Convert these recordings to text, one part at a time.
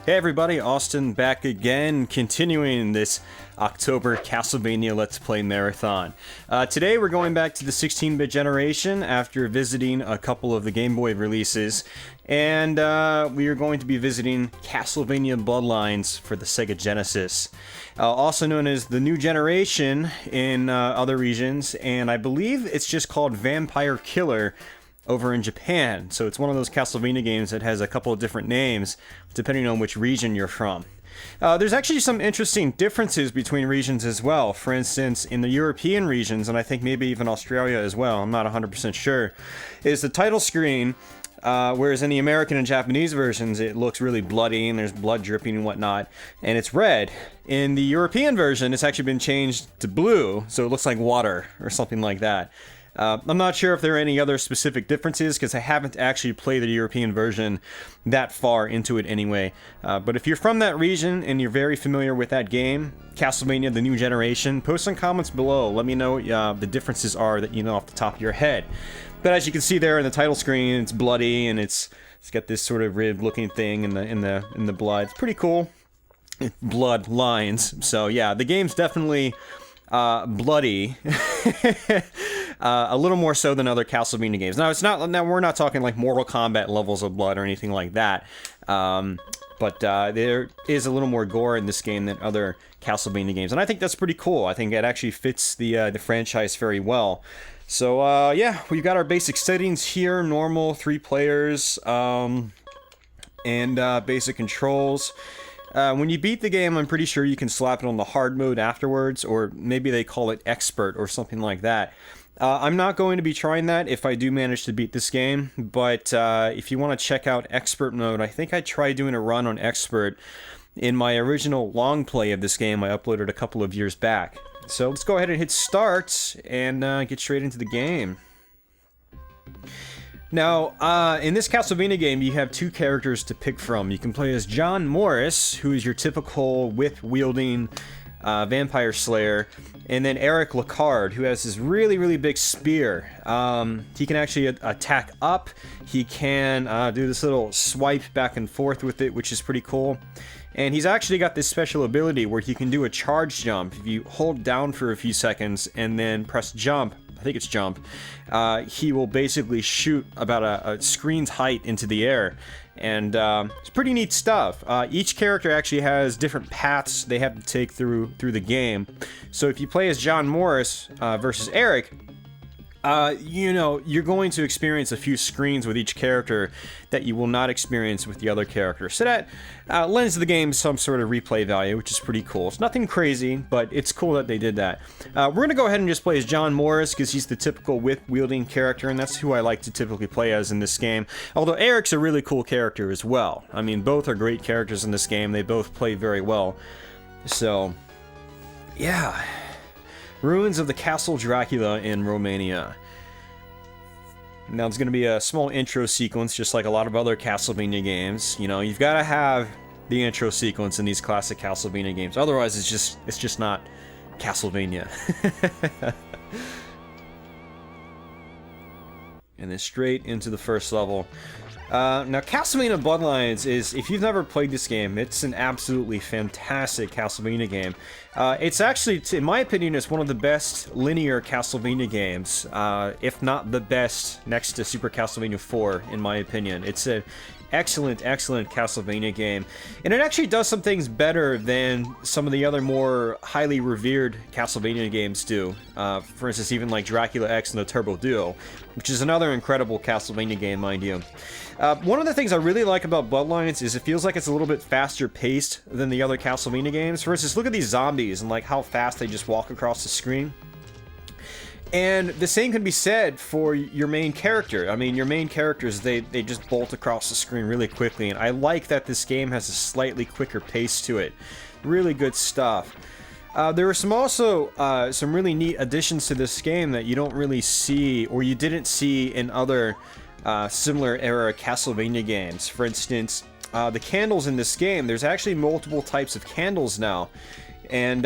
Hey everybody, Austin back again, continuing this October Castlevania Let's Play Marathon. Today we're going back to the 16-bit generation after visiting a couple of the Game Boy releases, and we are going to be visiting Castlevania Bloodlines for the Sega Genesis. Also known as the New Generation in other regions, and I believe it's just called Vampire Killer over in Japan. So it's one of those Castlevania games that has a couple of different names depending on which region you're from. There's actually some interesting differences between regions as well. For instance, in the European regions, and I think maybe even Australia as well, I'm not 100% sure, is the title screen, whereas in the American and Japanese versions it looks really bloody and there's blood dripping and whatnot, and it's red. In the European version it's actually been changed to blue, so it looks like water or something like that. I'm not sure if there are any other specific differences because I haven't actually played the European version that far into it anyway. But if you're from that region and you're very familiar with that game, Castlevania the New Generation, post some comments below. Let me know what the differences are that you know off the top of your head. But as you can see there in the title screen, it's bloody and it's got this sort of rib-looking thing in the blood. It's pretty cool. Blood lines. So yeah, the game's definitely bloody. A little more so than other Castlevania games. Now it's not. Now we're not talking like Mortal Kombat levels of blood or anything like that. But there is a little more gore in this game than other Castlevania games, and I think that's pretty cool. I think it actually fits the franchise very well. So yeah, we've got our basic settings here: normal, 3 players, and basic controls. When you beat the game, I'm pretty sure you can slap it on the hard mode afterwards, or maybe they call it expert or something like that. I'm not going to be trying that if I do manage to beat this game, but if you want to check out expert mode, I think I tried doing a run on expert in my original long play of this game I uploaded a couple of years back. So let's go ahead and hit start and get straight into the game. Now, in this Castlevania game, you have 2 characters to pick from. You can play as John Morris, who is your typical whip-wielding vampire slayer, and then Eric Lacard, who has this really, really big spear. He can actually attack up. He can do this little swipe back and forth with it, which is pretty cool. And he's actually got this special ability where he can do a charge jump. If you hold down for a few seconds and then press jump, I think it's jump, he will basically shoot about a screen's height into the air. And it's pretty neat stuff. Each character actually has different paths they have to take through the game. So if you play as John Morris versus Eric, you know, you're going to experience a few screens with each character that you will not experience with the other character. So that lends the game some sort of replay value, which is pretty cool. It's nothing crazy, but it's cool that they did that. We're going to go ahead and just play as John Morris because he's the typical whip-wielding character, and that's who I like to typically play as in this game. Although Eric's a really cool character as well. I mean, both are great characters in this game. They both play very well. So, yeah. Ruins of the Castle Dracula in Romania. Now it's going to be a small intro sequence, just like a lot of other Castlevania games. You know, you've got to have the intro sequence in these classic Castlevania games. Otherwise, it's just not Castlevania. And then straight into the first level. Now, Castlevania Bloodlines is, if you've never played this game, it's an absolutely fantastic Castlevania game. It's actually, in my opinion, it's one of the best linear Castlevania games, if not the best, next to Super Castlevania 4, in my opinion. It's an excellent, excellent Castlevania game, and it actually does some things better than some of the other more highly revered Castlevania games do. For instance, even like Dracula X and the Turbo Duo, which is another incredible Castlevania game, mind you. One of the things I really like about Bloodlines is it feels like it's a little bit faster paced than the other Castlevania games. For instance, look at these zombies and like how fast they just walk across the screen. And the same can be said for your main character. I mean, your main characters, they just bolt across the screen really quickly, and I like that this game has a slightly quicker pace to it. Really good stuff. There are some really neat additions to this game that you don't really see, or you didn't see in other similar era Castlevania games. For instance, the candles in this game, there's actually multiple types of candles now. And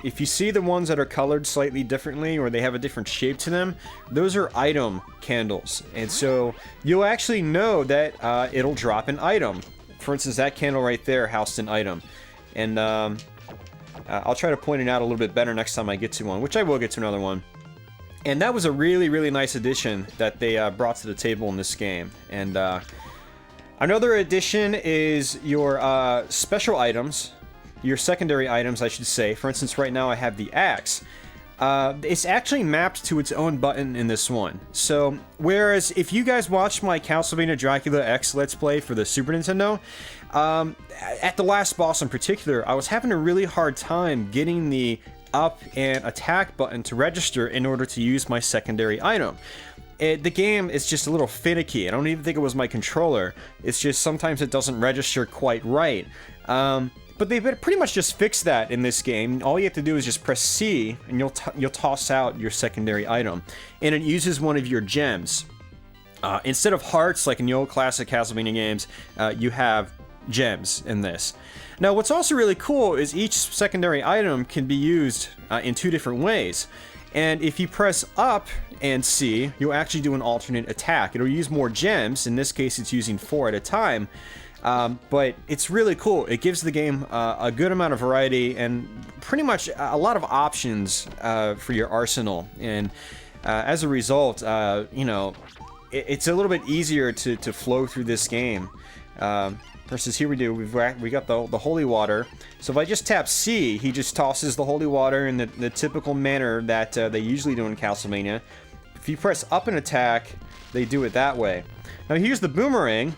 if you see the ones that are colored slightly differently or they have a different shape to them, those are item candles. And so you'll actually know that it'll drop an item. For instance, that candle right there housed an item. And I'll try to point it out a little bit better next time I get to one, which I will get to another one. And that was a really, really nice addition that they brought to the table in this game. And another addition is your special items, your secondary items, I should say. For instance, right now I have the axe. It's actually mapped to its own button in this one. So, whereas if you guys watched my Castlevania Dracula X Let's Play for the Super Nintendo, at the last boss in particular, I was having a really hard time getting the up and attack button to register in order to use my secondary item. The game is just a little finicky. I don't even think it was my controller. It's just sometimes it doesn't register quite right. But they've pretty much just fixed that in this game. All you have to do is just press C, and you'll toss out your secondary item, and it uses one of your gems. Instead of hearts, like in the old classic Castlevania games, you have gems in this. Now, what's also really cool is each secondary item can be used in two different ways. And if you press up and C, you'll actually do an alternate attack. It'll use more gems. In this case, it's using 4 at a time. But it's really cool. It gives the game a good amount of variety and pretty much a lot of options for your arsenal. And as a result, you know, it's a little bit easier to flow through this game. Versus here we got the holy water. So if I just tap C, he just tosses the holy water in the typical manner that they usually do in Castlevania. If you press up and attack, they do it that way. Now here's the boomerang.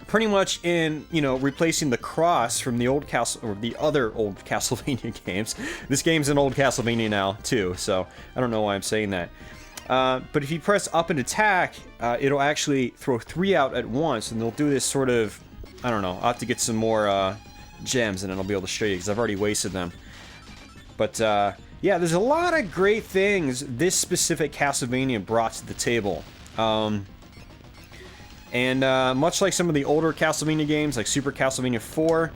Pretty much in, you know, replacing the cross from the old the other old Castlevania games. This game's an old Castlevania now too, so I don't know why I'm saying that. But if you press up and attack, it'll actually throw 3 out at once, and they'll do this sort of, I don't know. I'll have to get some more gems, and then I'll be able to show you because I've already wasted them. But yeah, there's a lot of great things this specific Castlevania brought to the table. And much like some of the older Castlevania games, like Super Castlevania 4,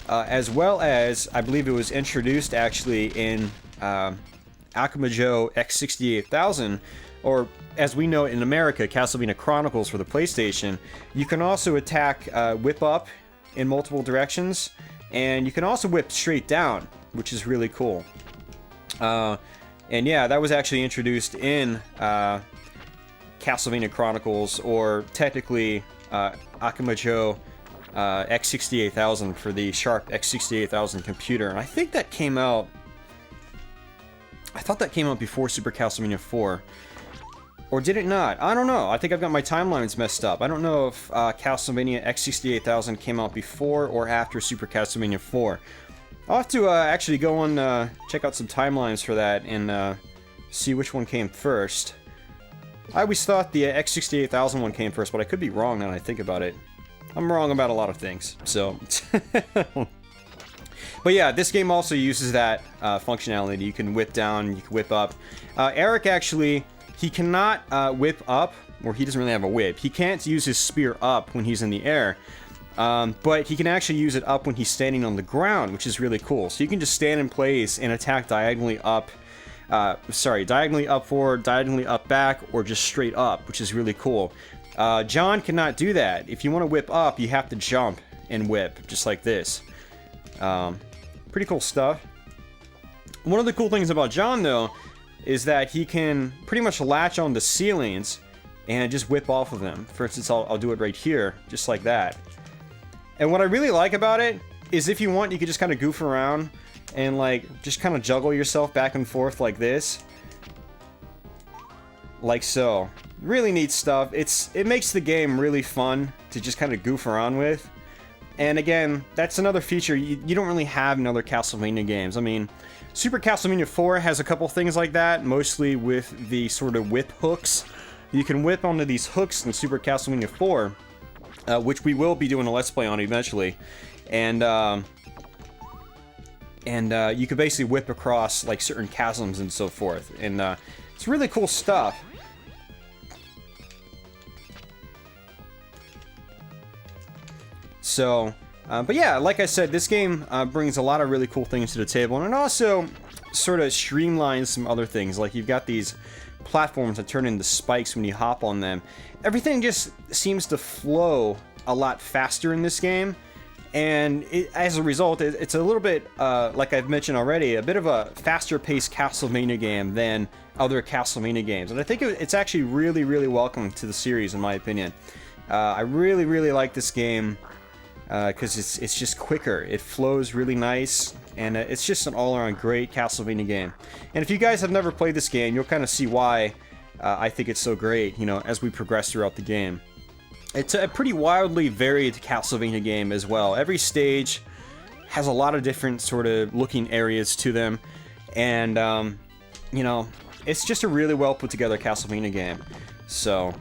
as well as, I believe it was introduced actually in Akumajo X68000, or as we know it in America, Castlevania Chronicles for the PlayStation, you can also attack whip up in multiple directions, and you can also whip straight down, which is really cool. And yeah, that was actually introduced in Castlevania Chronicles, or technically Akumajo X68000 for the Sharp X68000 computer. And I think that came out... I thought that came out before Super Castlevania 4. Or did it not? I don't know. I think I've got my timelines messed up. I don't know if Castlevania X68000 came out before or after Super Castlevania 4. I'll have to actually go and check out some timelines for that and see which one came first. I always thought the X68000 one came first, but I could be wrong now that I think about it. I'm wrong about a lot of things, so... But yeah, this game also uses that functionality. You can whip down, you can whip up. Eric actually, he cannot whip up, or he doesn't really have a whip. He can't use his spear up when he's in the air, but he can actually use it up when he's standing on the ground, which is really cool. So you can just stand in place and attack diagonally up, diagonally up forward, diagonally up back, or just straight up, which is really cool. John cannot do that. If you want to whip up, you have to jump and whip, just like this. Pretty cool stuff. One of the cool things about John, though, is that he can pretty much latch on the ceilings and just whip off of them. For instance, I'll do it right here, just like that. And what I really like about it is if you want, you can just kind of goof around and like just kind of juggle yourself back and forth like this. Like so. Really neat stuff. It makes the game really fun to just kind of goof around with. And again, that's another feature you don't really have in other Castlevania games. I mean, Super Castlevania 4 has a couple things like that, mostly with the sort of whip hooks. You can whip onto these hooks in Super Castlevania 4, which we will be doing a Let's Play on eventually. And you can basically whip across like certain chasms and so forth. And it's really cool stuff. So, but yeah, like I said, this game brings a lot of really cool things to the table, and it also sort of streamlines some other things. Like you've got these platforms that turn into spikes when you hop on them. Everything just seems to flow a lot faster in this game. And as a result, it's a little bit, like I've mentioned already, a bit of a faster-paced Castlevania game than other Castlevania games. And I think it's actually really, really welcome to the series, in my opinion. I really, really like this game because it's just quicker. It flows really nice, and it's just an all-around great Castlevania game. And if you guys have never played this game, you'll kind of see why I think it's so great, you know, as we progress throughout the game. It's a pretty wildly varied Castlevania game as well. Every stage has a lot of different sort of looking areas to them, and you know, it's just a really well put together Castlevania game. So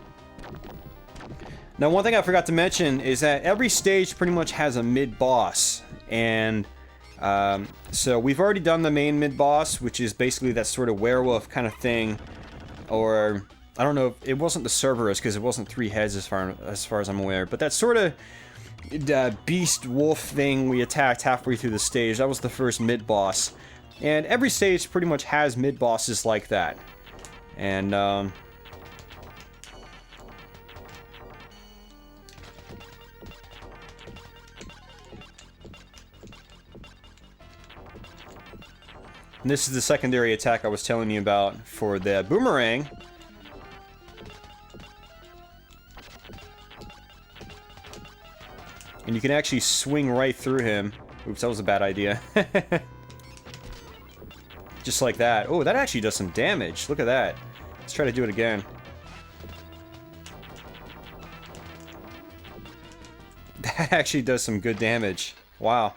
now, one thing I forgot to mention is that every stage pretty much has a mid-boss, and so we've already done the main mid-boss, which is basically that sort of werewolf kind of thing, or I don't know, it wasn't the Cerberus because it wasn't 3 heads as far as I'm aware, but that sort of beast wolf thing we attacked halfway through the stage, that was the first mid-boss. And every stage pretty much has mid-bosses like that. And this is the secondary attack I was telling you about for the boomerang. And you can actually swing right through him. Oops, that was a bad idea. Just like that. Oh, that actually does some damage. Look at that. Let's try to do it again. That actually does some good damage. Wow.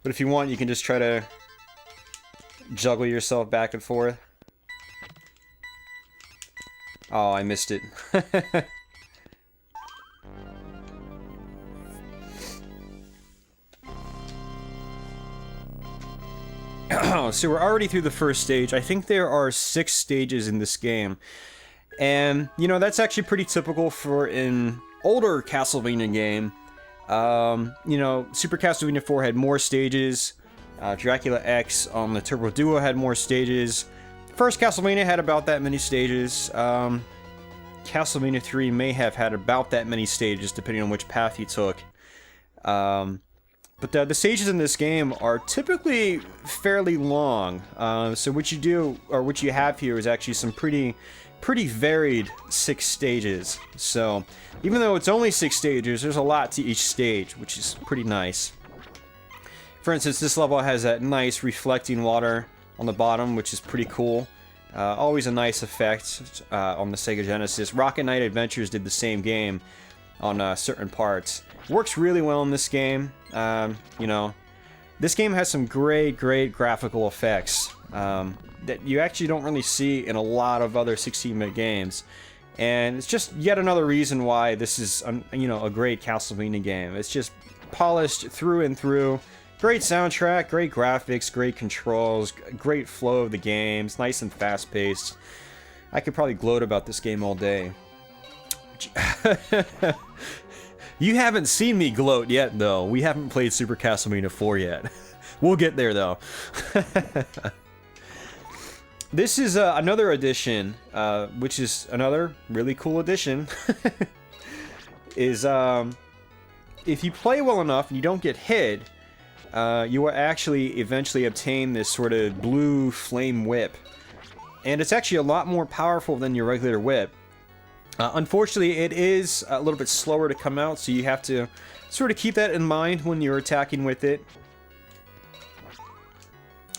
But if you want, you can just try to juggle yourself back and forth. Oh, I missed it. So we're already through the first stage. I think there are 6 stages in this game. And, you know, that's actually pretty typical for an older Castlevania game. You know, Super Castlevania 4 had more stages. Dracula X on the Turbo Duo had more stages. First Castlevania had about that many stages. Castlevania 3 may have had about that many stages, depending on which path you took. But the stages in this game are typically fairly long. So what you do, or what you have here, is actually some pretty varied 6 stages. So even though it's only 6 stages, there's a lot to each stage, which is pretty nice. For instance, this level has that nice reflecting water on the bottom, which is pretty cool. Always a nice effect on the Sega Genesis. Rocket Knight Adventures did the same game on certain parts. Works really well in this game. You know, this game has some great graphical effects that you actually don't really see in a lot of other 16-bit games. And it's just yet another reason why this is, you know, a great Castlevania game. It's just polished through and through. Great soundtrack, great graphics, great controls, great flow of the game. It's nice and fast-paced. I could probably gloat about this game all day. You haven't seen me gloat yet, though. We haven't played Super Castlevania 4 yet. We'll get there, though. This is another edition, which is another really cool edition. Is if you play well enough and you don't get hit, you will actually eventually obtain this sort of blue flame whip. And it's actually a lot more powerful than your regular whip. Unfortunately, it is a little bit slower to come out, so you have to sort of keep that in mind when you're attacking with it.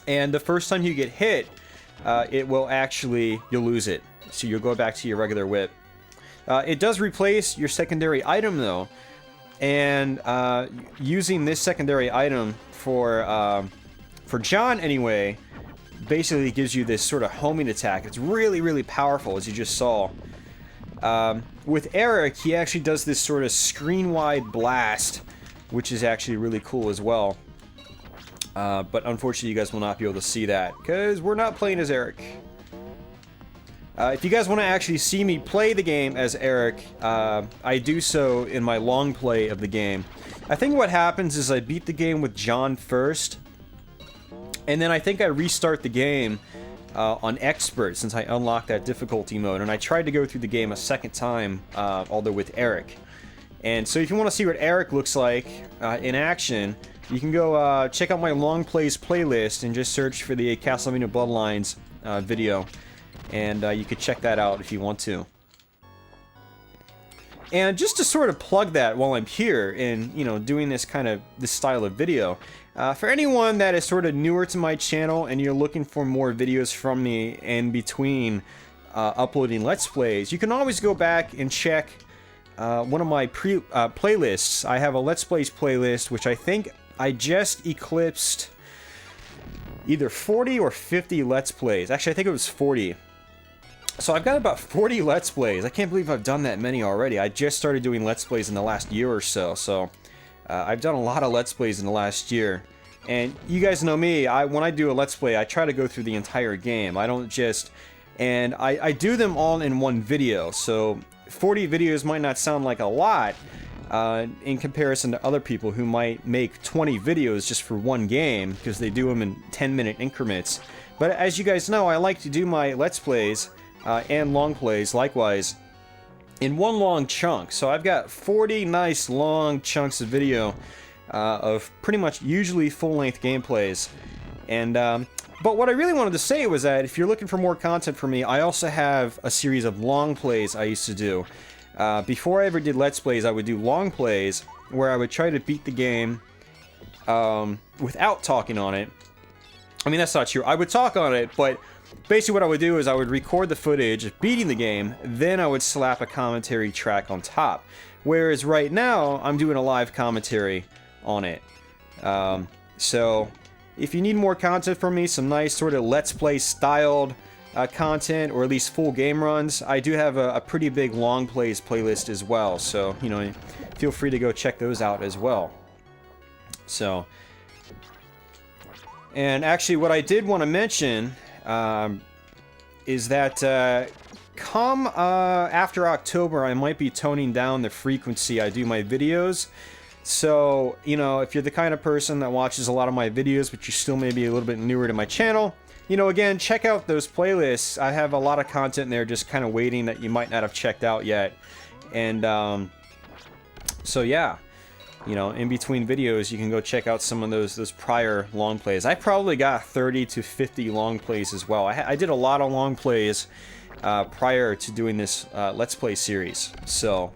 And the first time you get hit, it will actually, you'll lose it. So you'll go back to your regular whip. It does replace your secondary item, though. And using this secondary item for John, anyway, basically gives you this sort of homing attack. It's really powerful, as you just saw. With Eric, he actually does this sort of screen-wide blast, which is actually really cool as well. But unfortunately, you guys will not be able to see that, because we're not playing as Eric. If you guys want to actually see me play the game as Eric, I do so in my long play of the game. I think what happens is I beat the game with John first, and then I think I restart the game on Expert since I unlocked that difficulty mode, and I tried to go through the game a second time, although with Eric. And so if you want to see what Eric looks like in action, you can go check out my long plays playlist and just search for the Castlevania Bloodlines video, and you could check that out if you want to. And just to sort of plug that while I'm here in, you know, doing this style of video, for anyone that is sort of newer to my channel and you're looking for more videos from me in between uploading Let's Plays, you can always go back and check one of my playlists. I have a Let's Plays playlist, which I think I just eclipsed either 40 or 50 Let's Plays. Actually, I think it was 40. So I've got about 40 Let's Plays. I can't believe I've done that many already. I just started doing Let's Plays in the last year or so. So I've done a lot of Let's Plays in the last year. And you guys know me, when I do a Let's Play, I try to go through the entire game. I don't just... And I do them all in one video. So 40 videos might not sound like a lot in comparison to other people who might make 20 videos just for one game because they do them in 10-minute increments. But as you guys know, I like to do my Let's Plays and long plays likewise in one long chunk. So I've got 40 nice long chunks of video of pretty much usually full-length gameplays. And but what I really wanted to say was that if you're looking for more content from me, I also have a series of long plays I used to do. Before I ever did Let's Plays, I would do long plays where I would try to beat the game without talking on it. I mean, that's not true. I would talk on it, but basically what I would do is I would record the footage of beating the game, then I would slap a commentary track on top. Whereas right now, I'm doing a live commentary on it. So if you need more content from me, some nice sort of Let's Play styled content, or at least full game runs, I do have a pretty big long plays playlist as well. So, you know, feel free to go check those out as well. So, and actually what I did want to mention is that come after October, I might be toning down the frequency I do my videos. So, you know, if you're the kind of person that watches a lot of my videos, but you're still maybe a little bit newer to my channel, you know, again, check out those playlists. I have a lot of content in there just kind of waiting that you might not have checked out yet. And so, yeah, you know, in between videos, you can go check out some of those prior long plays. I probably got 30 to 50 long plays as well. I did a lot of long plays prior to doing this Let's Play series. So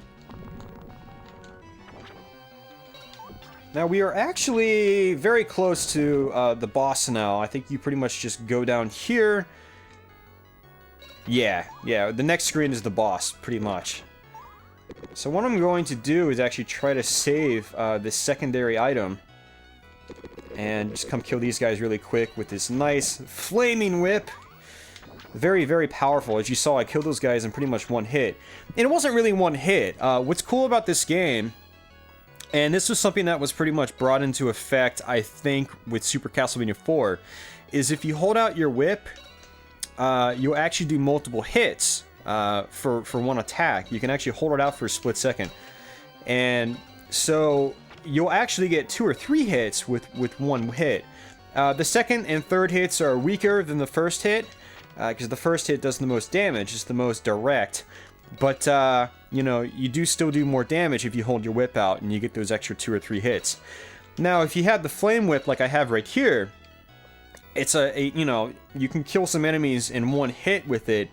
now we are actually very close to the boss now. I think you pretty much just go down here. Yeah, the next screen is the boss, pretty much. So what I'm going to do is actually try to save this secondary item and just come kill these guys really quick with this nice flaming whip. Very, very powerful. As you saw, I killed those guys in pretty much one hit. And it wasn't really one hit. What's cool about this game, and this was something that was pretty much brought into effect, I think, with Super Castlevania 4, is if you hold out your whip, you'll actually do multiple hits for one attack. You can actually hold it out for a split second. And so you'll actually get 2 or 3 hits with one hit. The second and third hits are weaker than the first hit, because the first hit does the most damage, it's the most direct. But, you know, you do still do more damage if you hold your whip out and you get those extra 2 or 3 hits. Now, if you have the flame whip like I have right here, it's you know, you can kill some enemies in one hit with it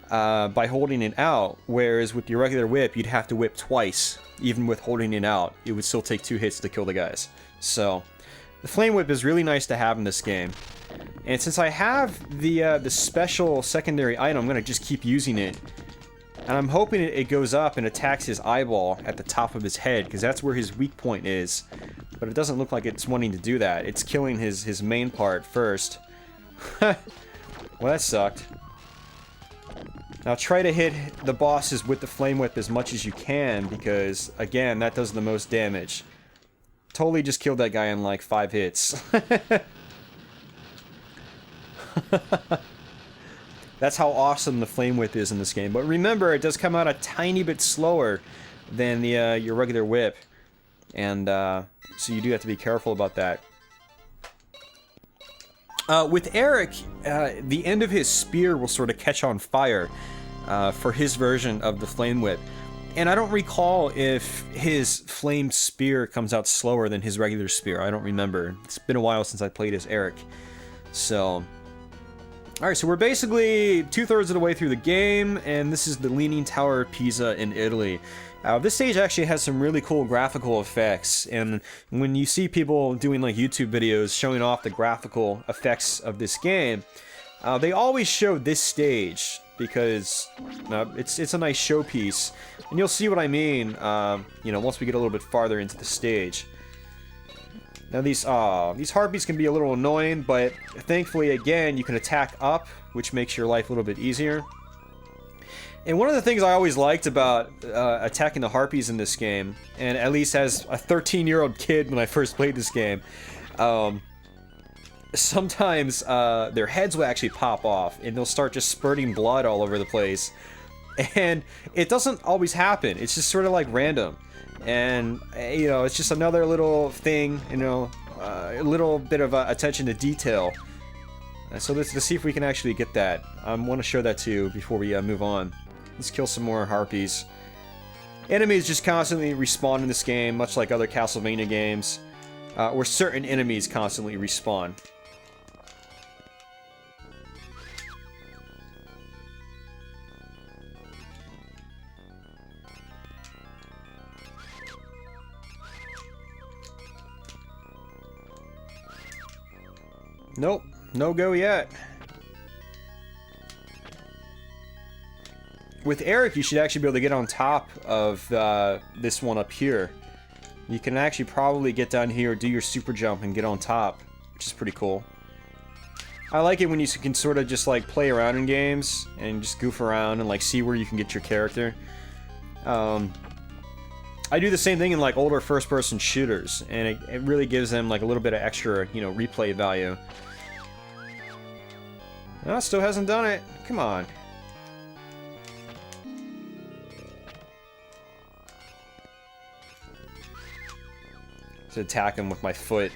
by holding it out, whereas with your regular whip, you'd have to whip twice. Even with holding it out, it would still take 2 hits to kill the guys. So, the flame whip is really nice to have in this game. And since I have the special secondary item, I'm going to just keep using it. And I'm hoping it goes up and attacks his eyeball at the top of his head, because that's where his weak point is. But it doesn't look like it's wanting to do that. It's killing his main part first. Well, that sucked. Now try to hit the bosses with the flame whip as much as you can, because, again, that does the most damage. Totally just killed that guy in like 5 hits. That's how awesome the flame whip is in this game. But remember, it does come out a tiny bit slower than your regular whip. And so you do have to be careful about that. With Eric, the end of his spear will sort of catch on fire for his version of the Flame Whip. And I don't recall if his flamed spear comes out slower than his regular spear. I don't remember. It's been a while since I played as Eric. So, alright, so we're basically 2/3 of the way through the game, and this is the Leaning Tower of Pisa in Italy. This stage actually has some really cool graphical effects, and when you see people doing like YouTube videos showing off the graphical effects of this game, they always show this stage because it's a nice showpiece, and you'll see what I mean. You know, once we get a little bit farther into the stage. Now these harpies can be a little annoying, but thankfully again you can attack up, which makes your life a little bit easier. And one of the things I always liked about attacking the harpies in this game, and at least as a 13-year-old kid when I first played this game, sometimes their heads will actually pop off and they'll start just spurting blood all over the place. And it doesn't always happen. It's just sort of like random. And, you know, it's just another little thing, you know, a little bit of attention to detail. So let's see if we can actually get that. I want to show that to you before we move on. Let's kill some more harpies. Enemies just constantly respawn in this game, much like other Castlevania games, where certain enemies constantly respawn. Nope, no go yet. With Eric, you should actually be able to get on top of this one up here. You can actually probably get down here, do your super jump, and get on top, which is pretty cool. I like it when you can sort of just like play around in games and just goof around and like see where you can get your character. I do the same thing in like older first-person shooters, and it really gives them like a little bit of extra, you know, replay value. No, still hasn't done it. Come on. To attack him with my foot.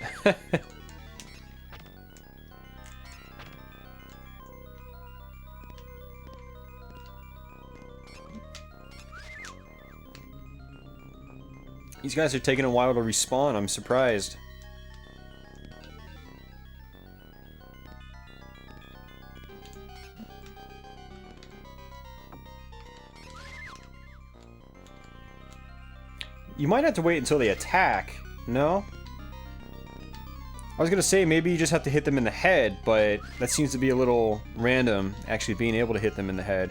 These guys are taking a while to respawn. I'm surprised. You might have to wait until they attack. No? I was gonna say maybe you just have to hit them in the head, but that seems to be a little random, actually being able to hit them in the head.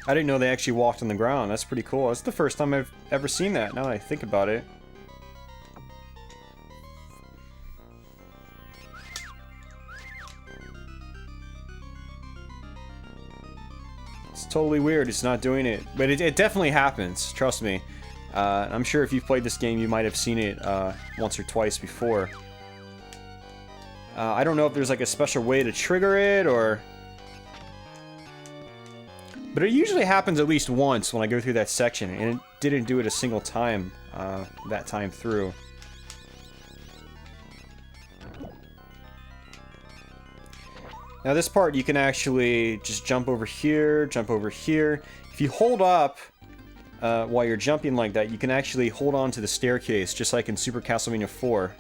I didn't know they actually walked on the ground. That's pretty cool. That's the first time I've ever seen that, now that I think about it. It's totally weird. It's not doing it. But it definitely happens. Trust me. I'm sure if you've played this game, you might have seen it once or twice before. I don't know if there's like a special way to trigger it, or... But it usually happens at least once when I go through that section, and it didn't do it a single time that time through. Now this part you can actually just jump over here, jump over here. If you hold up while you're jumping like that, you can actually hold on to the staircase, just like in Super Castlevania 4.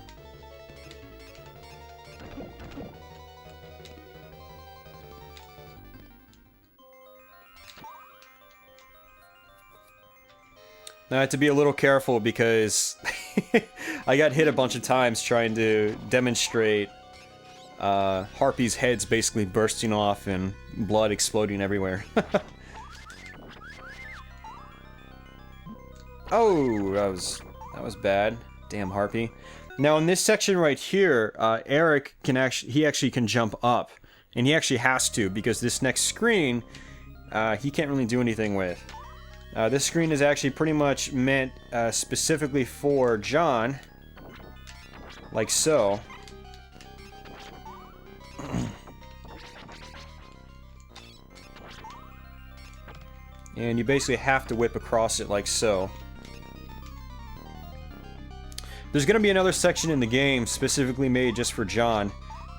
Now I have to be a little careful because I got hit a bunch of times trying to demonstrate Harpy's heads basically bursting off and blood exploding everywhere. Oh, that was bad. Damn Harpy. Now in this section right here, Eric can actually can jump up, and he actually has to, because this next screen he can't really do anything with. This screen is actually pretty much meant specifically for John, like so. And you basically have to whip across it like so. There's going to be another section in the game specifically made just for John,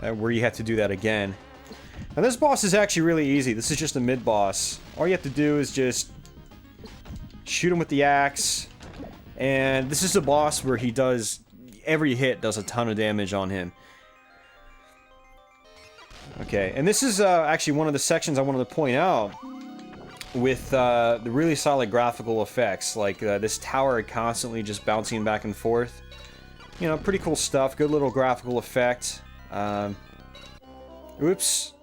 where you have to do that again. Now this boss is actually really easy. This is just a mid-boss. All you have to do is just shoot him with the axe. And this is a boss where he does... every hit does a ton of damage on him. Okay, and this is actually one of the sections I wanted to point out with the really solid graphical effects. Like this tower constantly just bouncing back and forth. You know, pretty cool stuff. Good little graphical effect. Oops.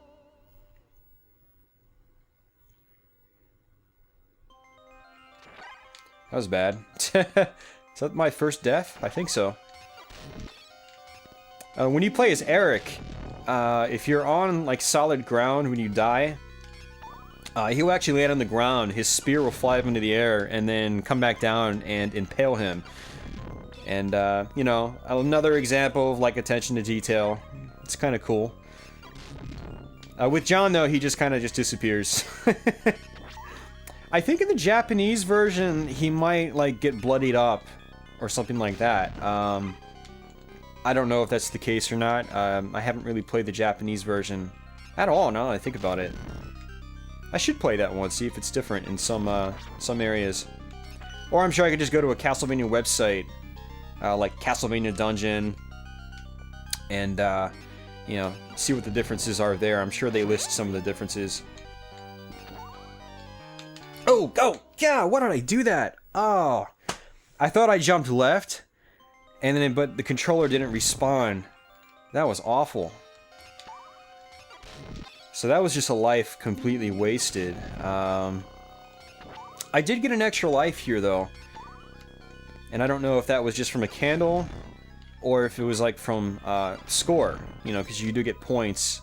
That was bad. Is that my first death? I think so. When you play as Eric, if you're on like solid ground when you die, he'll actually land on the ground. His spear will fly up into the air and then come back down and impale him. And you know, another example of like attention to detail. It's kind of cool. With John though, he just kind of disappears. I think in the Japanese version, he might like get bloodied up or something like that. I don't know if that's the case or not. I haven't really played the Japanese version at all now that I think about it. I should play that one, see if it's different in some areas. Or I'm sure I could just go to a Castlevania website, like Castlevania Dungeon, and you know, see what the differences are there. I'm sure they list some of the differences. Oh, go! Yeah, why did I do that? Oh, I thought I jumped left, and then but the controller didn't respawn. That was awful. So that was just a life completely wasted. I did get an extra life here though, and I don't know if that was just from a candle or if it was like from score. You know, because you do get points.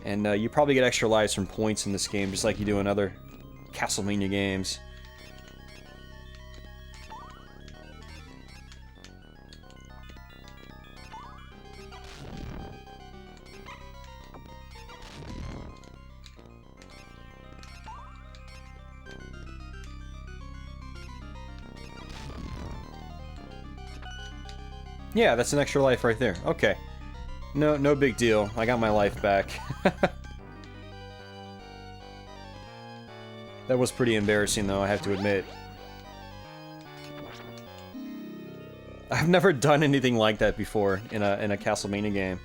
And you probably get extra lives from points in this game, just like you do in other Castlevania games. Yeah, that's an extra life right there. Okay. No big deal. I got my life back. That was pretty embarrassing, though, I have to admit. I've never done anything like that before in a Castlevania game.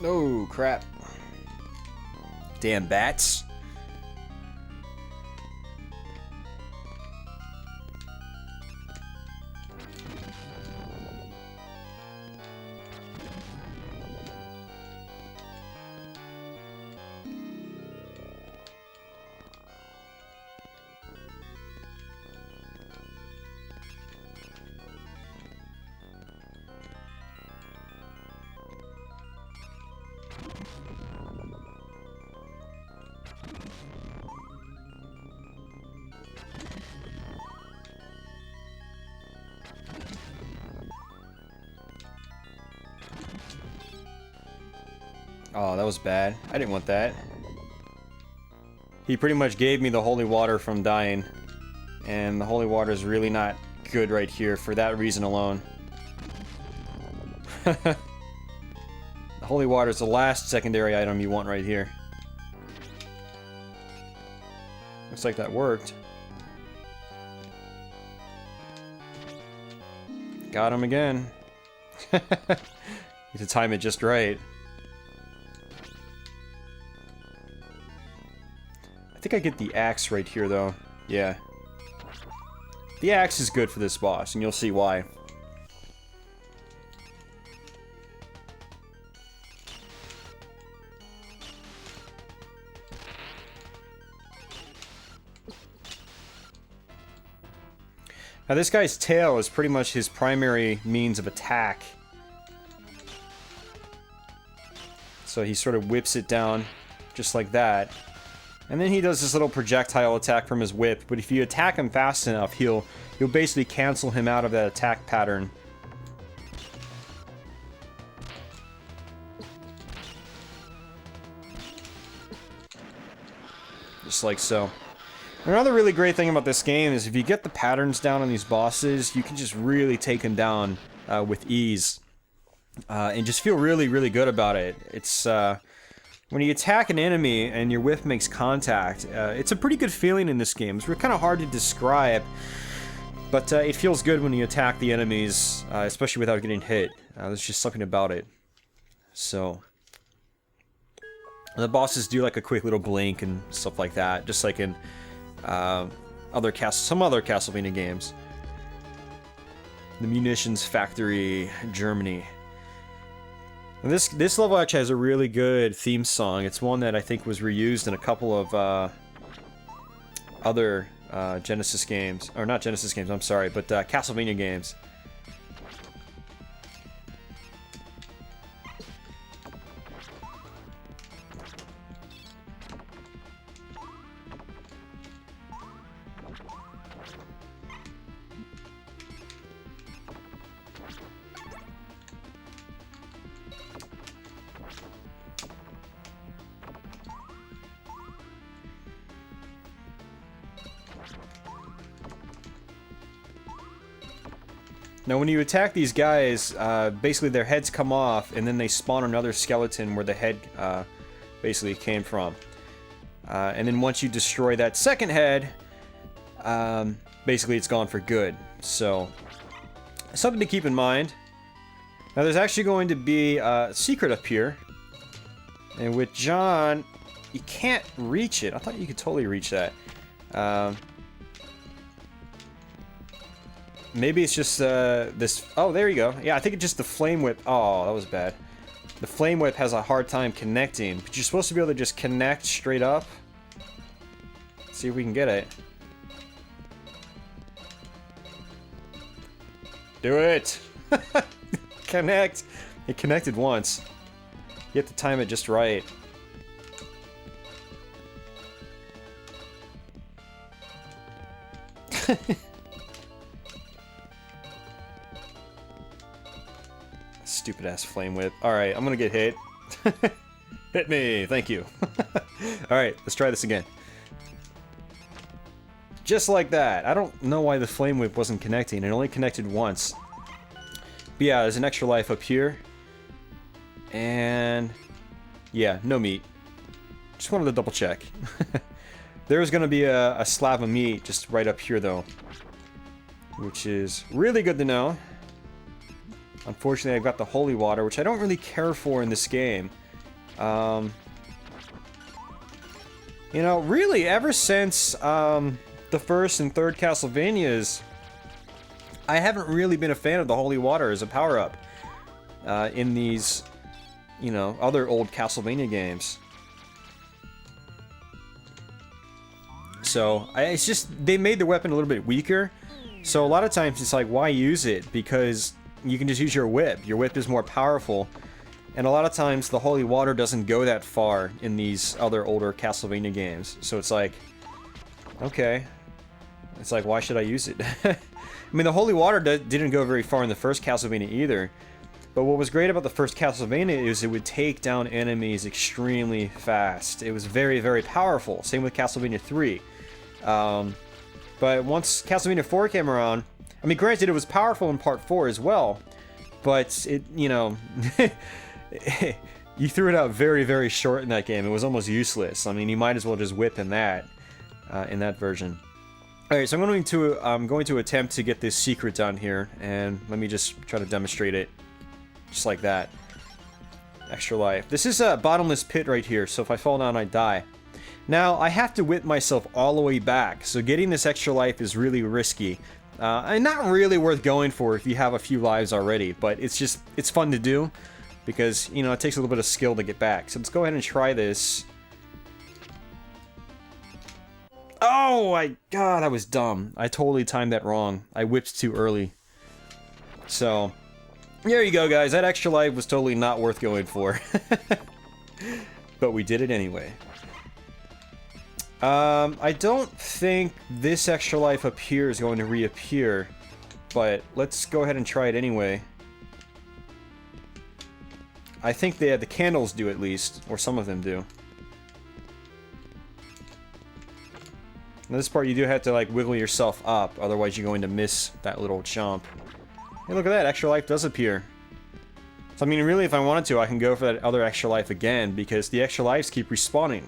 Oh, crap. Damn bats. Oh, that was bad. I didn't want that. He pretty much gave me the holy water from dying. And the holy water is really not good right here for that reason alone. The holy water is the last secondary item you want right here. Looks like that worked. Got him again. Need to time it just right. I think I get the axe right here, though. Yeah. The axe is good for this boss, and you'll see why. Now this guy's tail is pretty much his primary means of attack. So he sort of whips it down, just like that. And then he does this little projectile attack from his whip, but if you attack him fast enough, you'll basically cancel him out of that attack pattern. Just like so. Another really great thing about this game is if you get the patterns down on these bosses, you can just really take them down with ease. And just feel really, really good about it. It's, when you attack an enemy and your whip makes contact, it's a pretty good feeling in this game. It's kind of hard to describe, but it feels good when you attack the enemies, especially without getting hit. There's just something about it. So, the bosses do like a quick little blink and stuff like that, just like in some other Castlevania games. The Munitions Factory, Germany. And this level actually has a really good theme song. It's one that I think was reused in a couple of other Genesis games. Or not Genesis games, I'm sorry, but Castlevania games. Now when you attack these guys, basically their heads come off and then they spawn another skeleton where the head basically came from. And then once you destroy that second head, basically it's gone for good. So, something to keep in mind. Now there's actually going to be a secret up here. And with John, you can't reach it. I thought you could totally reach that. Maybe it's just this... Oh, there you go. Yeah, I think it's just the flame whip. Oh, that was bad. The flame whip has a hard time connecting, but you're supposed to be able to just connect straight up. Let's see if we can get it. Do it! Connect! It connected once. You have to time it just right. Stupid ass flame whip. Alright, I'm gonna get hit. Hit me! Thank you. Alright, let's try this again. Just like that. I don't know why the flame whip wasn't connecting. It only connected once. But yeah, there's an extra life up here. And... yeah, no meat. Just wanted to double check. There's gonna be a slab of meat just right up here though. Which is really good to know. Unfortunately, I've got the holy water, which I don't really care for in this game. You know, really, ever since the first and third Castlevanias, I haven't really been a fan of the holy water as a power-up in these, you know, other old Castlevania games. So, it's just, they made the weapon a little bit weaker. So a lot of times it's like, why use it? Because you can just use your whip. Your whip is more powerful. And a lot of times the holy water doesn't go that far in these other older Castlevania games. So it's like, okay. It's like, why should I use it? I mean, the holy water didn't go very far in the first Castlevania either. But what was great about the first Castlevania is it would take down enemies extremely fast. It was very, very powerful. Same with Castlevania 3. But once Castlevania 4 came around, I mean, granted, it was powerful in Part 4 as well, but it, you know, you threw it out very, very short in that game. It was almost useless. I mean, you might as well just whip in that version. Alright, so I'm going to attempt to get this secret done here, and let me just try to demonstrate it. Just like that. Extra life. This is a bottomless pit right here, so if I fall down, I die. Now, I have to whip myself all the way back, so getting this extra life is really risky. And not really worth going for if you have a few lives already, but it's fun to do, because, you know, it takes a little bit of skill to get back. So let's go ahead and try this. Oh my god, that was dumb. I totally timed that wrong. I whipped too early. So, there you go, guys. That extra life was totally not worth going for. But we did it anyway. I don't think this extra life up here is going to reappear, but let's go ahead and try it anyway. I think the candles do at least, or some of them do. Now this part you do have to like wiggle yourself up, otherwise you're going to miss that little jump. Hey, look at that, extra life does appear. So I mean, really, if I wanted to, I can go for that other extra life again, because the extra lives keep respawning.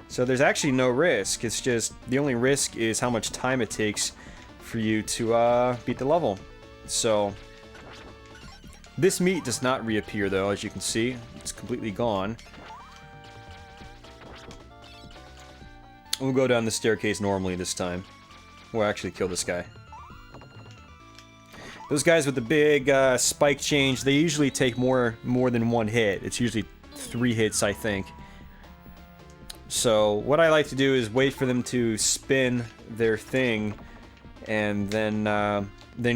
So there's actually no risk, it's just, the only risk is how much time it takes for you to beat the level. So, this meat does not reappear though, as you can see. It's completely gone. We'll go down the staircase normally this time. We'll actually kill this guy. Those guys with the big spike change, they usually take more than one hit. It's usually 3 hits, I think. So what I like to do is wait for them to spin their thing, and then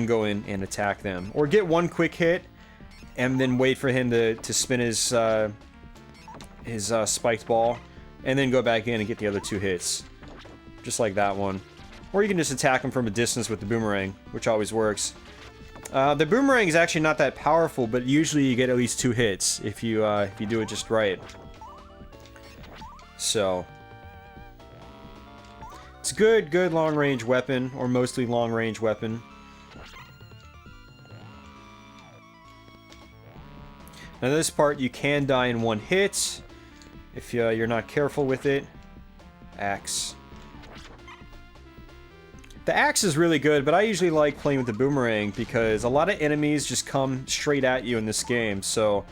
go in and attack them, or get one quick hit, and then wait for him to spin his spiked ball, and then go back in and get the other 2 hits, just like that one. Or you can just attack him from a distance with the boomerang, which always works. The boomerang is actually not that powerful, but usually you get at least 2 hits if you do it just right. So, it's a good long-range weapon, or mostly long-range weapon. Now this part you can die in 1 hit, if you're not careful with it. Axe. The axe is really good, but I usually like playing with the boomerang, because a lot of enemies just come straight at you in this game, so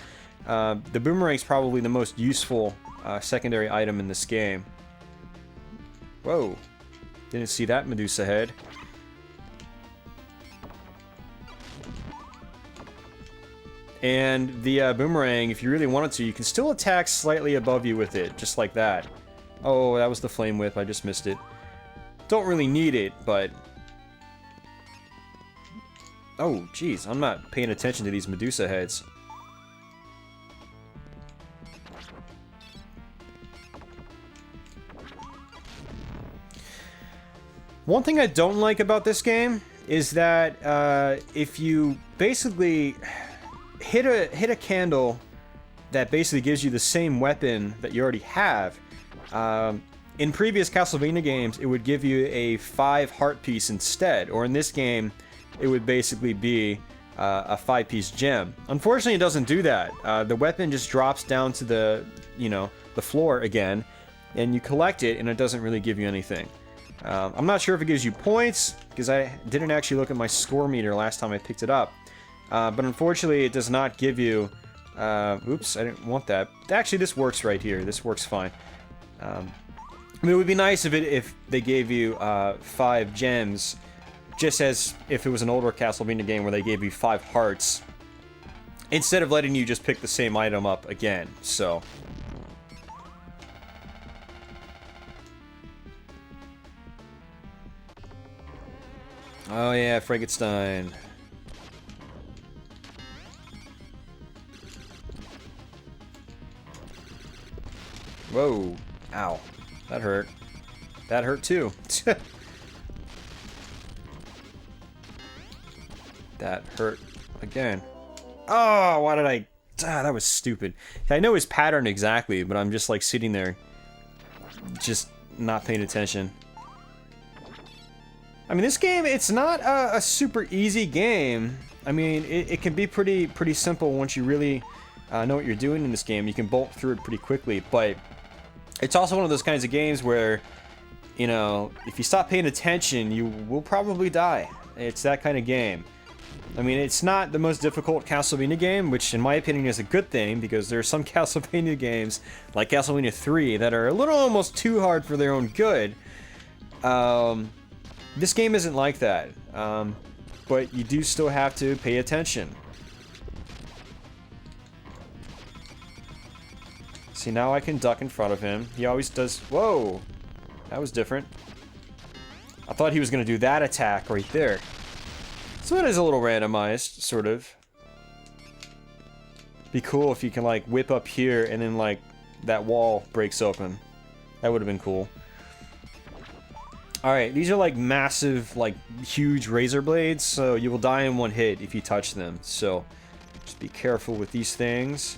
the boomerang is probably the most useful secondary item in this game. Whoa. Didn't see that Medusa head. And the boomerang, if you really wanted to, you can still attack slightly above you with it, just like that. Oh, that was the flame whip, I just missed it. Don't really need it, but... Oh, jeez, I'm not paying attention to these Medusa heads. One thing I don't like about this game is that if you basically hit a candle that basically gives you the same weapon that you already have, in previous Castlevania games it would give you a 5 heart piece instead, or in this game it would basically be a 5-piece gem. Unfortunately, it doesn't do that. The weapon just drops down to the floor again, and you collect it, and it doesn't really give you anything. I'm not sure if it gives you points, because I didn't actually look at my score meter last time I picked it up. But unfortunately, it does not give you... oops, I didn't want that. Actually, this works right here. This works fine. I mean, it would be nice if they gave you 5 gems, just as if it was an older Castlevania game where they gave you 5 hearts, instead of letting you just pick the same item up again. So... Oh yeah, Frankenstein. Whoa. Ow. That hurt. That hurt too. That hurt again. Oh, why did I... Ah, that was stupid. I know his pattern exactly, but I'm just like sitting there, just not paying attention. I mean, this game, it's not a super easy game. I mean, it can be pretty simple once you really know what you're doing in this game. You can bolt through it pretty quickly, but it's also one of those kinds of games where you know, if you stop paying attention, you will probably die. It's that kind of game. I mean, it's not the most difficult Castlevania game, which in my opinion is a good thing, because there are some Castlevania games, like Castlevania 3, that are a little almost too hard for their own good. This game isn't like that, but you do still have to pay attention. See, now I can duck in front of him. He always does... Whoa! That was different. I thought he was going to do that attack right there. So it is a little randomized, sort of. Be cool if you can, like, whip up here and then, like, that wall breaks open. That would have been cool. Alright, these are, like, massive, like, huge razor blades, so you will die in one hit if you touch them. So, just be careful with these things.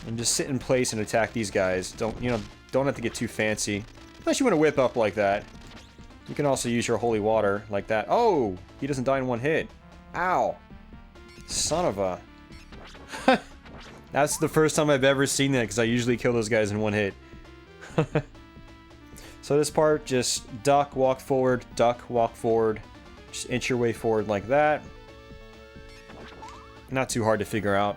And just sit in place and attack these guys. Don't have to get too fancy. Unless you want to whip up like that. You can also use your holy water like that. Oh! He doesn't die in one hit. Ow! Son of a... That's the first time I've ever seen that, because I usually kill those guys in one hit. So this part, just duck, walk forward, just inch your way forward like that. Not too hard to figure out.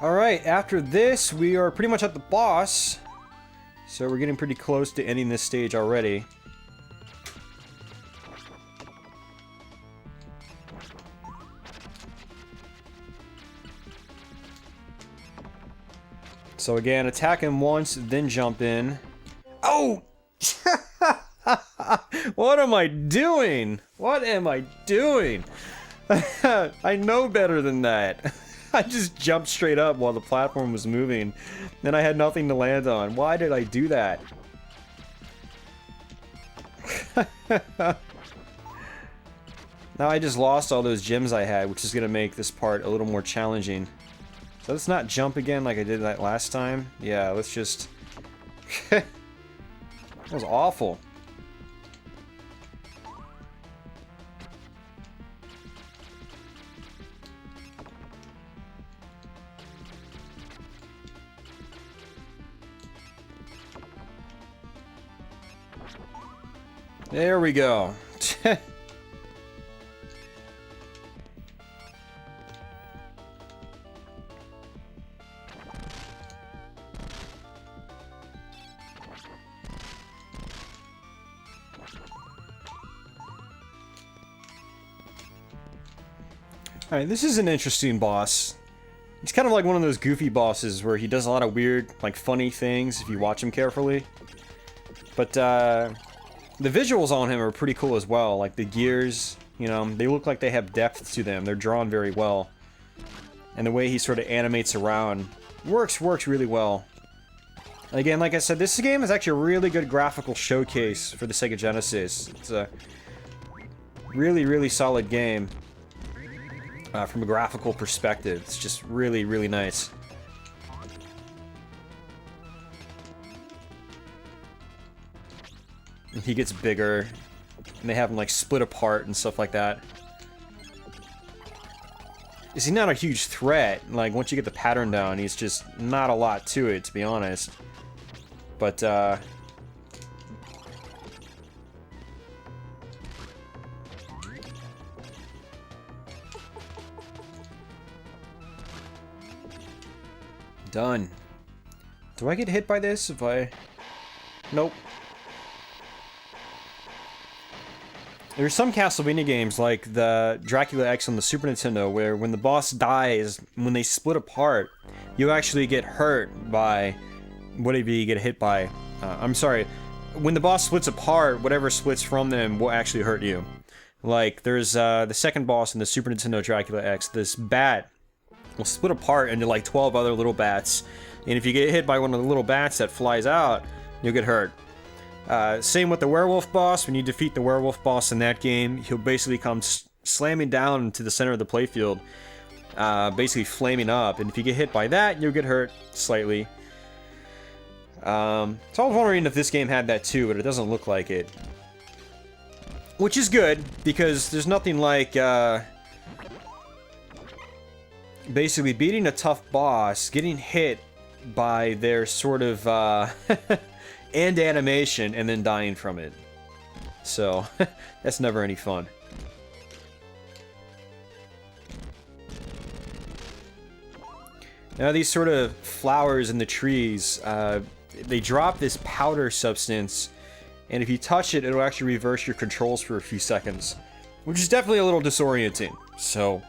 Alright, after this, we are pretty much at the boss. So we're getting pretty close to ending this stage already. So again, attack him once, then jump in. Oh! What am I doing? What am I doing? I know better than that. I just jumped straight up while the platform was moving. Then I had nothing to land on. Why did I do that? Now I just lost all those gems I had, which is going to make this part a little more challenging. So let's not jump again like I did that last time. Yeah, let's just... That was awful. There we go. Alright, this is an interesting boss. He's kind of like one of those goofy bosses where he does a lot of weird, like, funny things if you watch him carefully. But, the visuals on him are pretty cool as well. Like, the gears, you know, they look like they have depth to them. They're drawn very well. And the way he sort of animates around works really well. Again, like I said, this game is actually a really good graphical showcase for the Sega Genesis. It's a really solid game. From a graphical perspective, it's just really nice. And he gets bigger, and they have him like split apart and stuff like that. Is he not a huge threat? Like, once you get the pattern down, he's just not a lot to it, to be honest. But done. Do I get hit by this if I... Nope. There's some Castlevania games, like the Dracula X on the Super Nintendo, where when the boss dies, when they split apart, you actually get hurt by whatever you get hit by. I'm sorry. When the boss splits apart, whatever splits from them will actually hurt you. Like, there's the second boss in the Super Nintendo Dracula X, this bat will split apart into like 12 other little bats, and if you get hit by one of the little bats that flies out, you'll get hurt. Same with the werewolf boss. When you defeat the werewolf boss in that game, he'll basically come slamming down to the center of the playfield, basically flaming up, and if you get hit by that, you'll get hurt slightly. So I was wondering if this game had that too, but it doesn't look like it. Which is good, because there's nothing like basically beating a tough boss, getting hit by their sort of end animation and then dying from it. So that's never any fun. Now these sort of flowers in the trees, they drop this powder substance, and if you touch it, it'll actually reverse your controls for a few seconds, which is definitely a little disorienting. So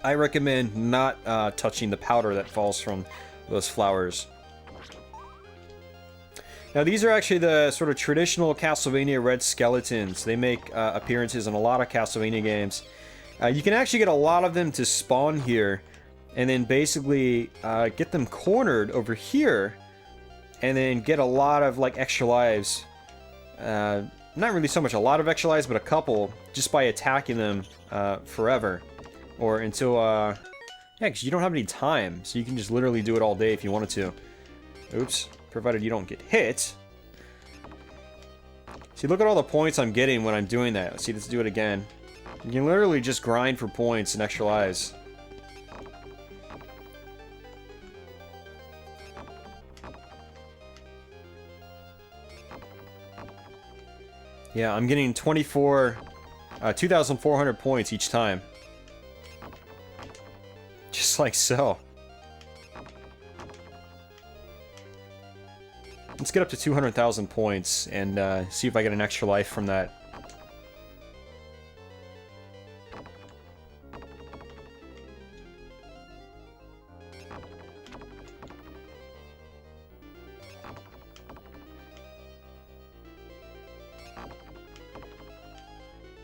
I recommend not touching the powder that falls from those flowers. Now these are actually the sort of traditional Castlevania red skeletons. They make appearances in a lot of Castlevania games. You can actually get a lot of them to spawn here, and then basically get them cornered over here, and then get a lot of like extra lives. Not really so much a lot of extra lives, but a couple, just by attacking them forever. Or until, yeah, because you don't have any time, so you can just literally do it all day if you wanted to. Oops, provided you don't get hit. See, look at all the points I'm getting when I'm doing that. Let's see, let's do it again. You can literally just grind for points and extra lives. Yeah, I'm getting 2,400 points each time. Just like so. Let's get up to 200,000 points and see if I get an extra life from that.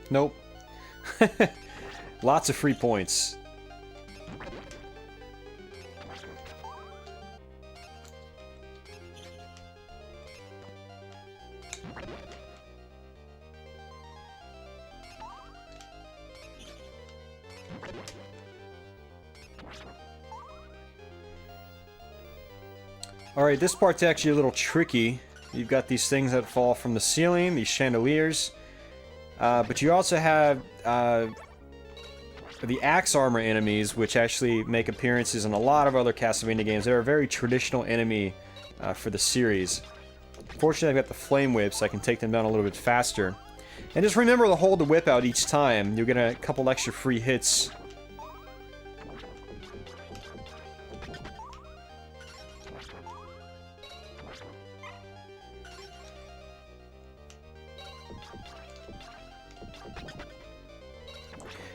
Nope. Lots of free points. Alright, this part's actually a little tricky. You've got these things that fall from the ceiling, these chandeliers. But you also have the axe armor enemies, which actually make appearances in a lot of other Castlevania games. They're a very traditional enemy for the series. Fortunately, I've got the flame whip, so I can take them down a little bit faster. And just remember to hold the whip out each time. You'll get a couple extra free hits.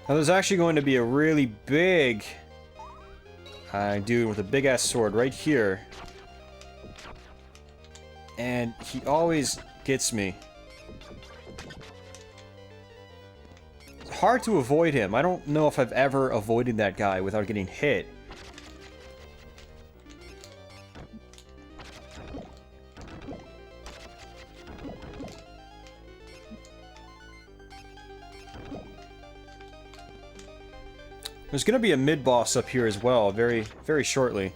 Now there's actually going to be a really big dude with a big-ass sword right here. And he always gets me. It's hard to avoid him. I don't know if I've ever avoided that guy without getting hit. There's going to be a mid-boss up here as well, very, very shortly.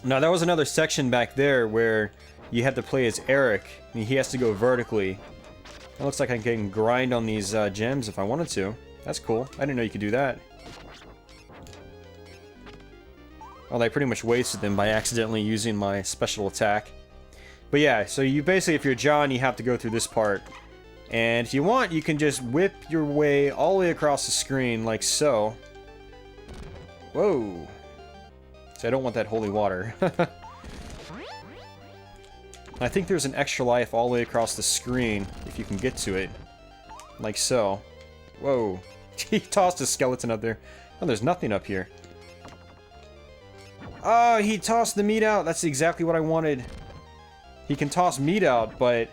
Now, that was another section back there where you had to play as Eric, and he has to go vertically. It looks like I can grind on these gems if I wanted to. That's cool. I didn't know you could do that. Well, I pretty much wasted them by accidentally using my special attack. But yeah, so you basically, if you're John, you have to go through this part. And if you want, you can just whip your way all the way across the screen, like so. Whoa. So I don't want that holy water. I think there's an extra life all the way across the screen, if you can get to it. Like so. Whoa. He tossed a skeleton up there. Oh, there's nothing up here. Oh, he tossed the meat out. That's exactly what I wanted. He can toss meat out, but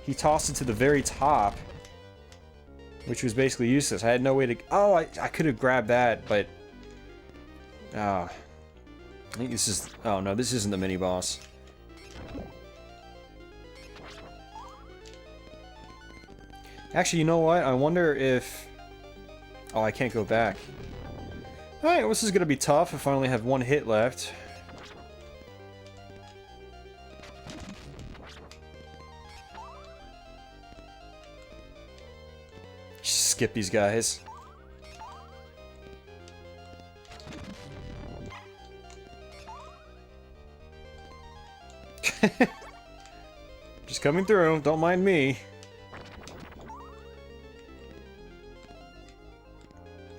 he tossed it to the very top, which was basically useless. I had no way to... Oh, I could have grabbed that, but... I think this is... Oh, no, this isn't the mini-boss. Actually, you know what? I wonder if... Oh, I can't go back. Alright, well, this is gonna be tough if I only have one hit left. Just skip these guys. Just coming through, don't mind me.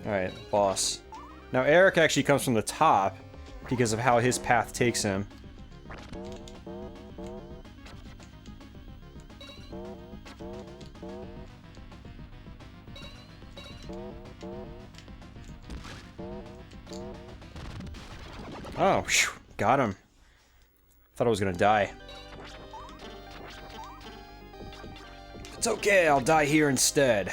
Alright, boss. Now Eric actually comes from the top because of how his path takes him. Oh, whew, got him. Thought I was gonna die. It's okay, I'll die here instead.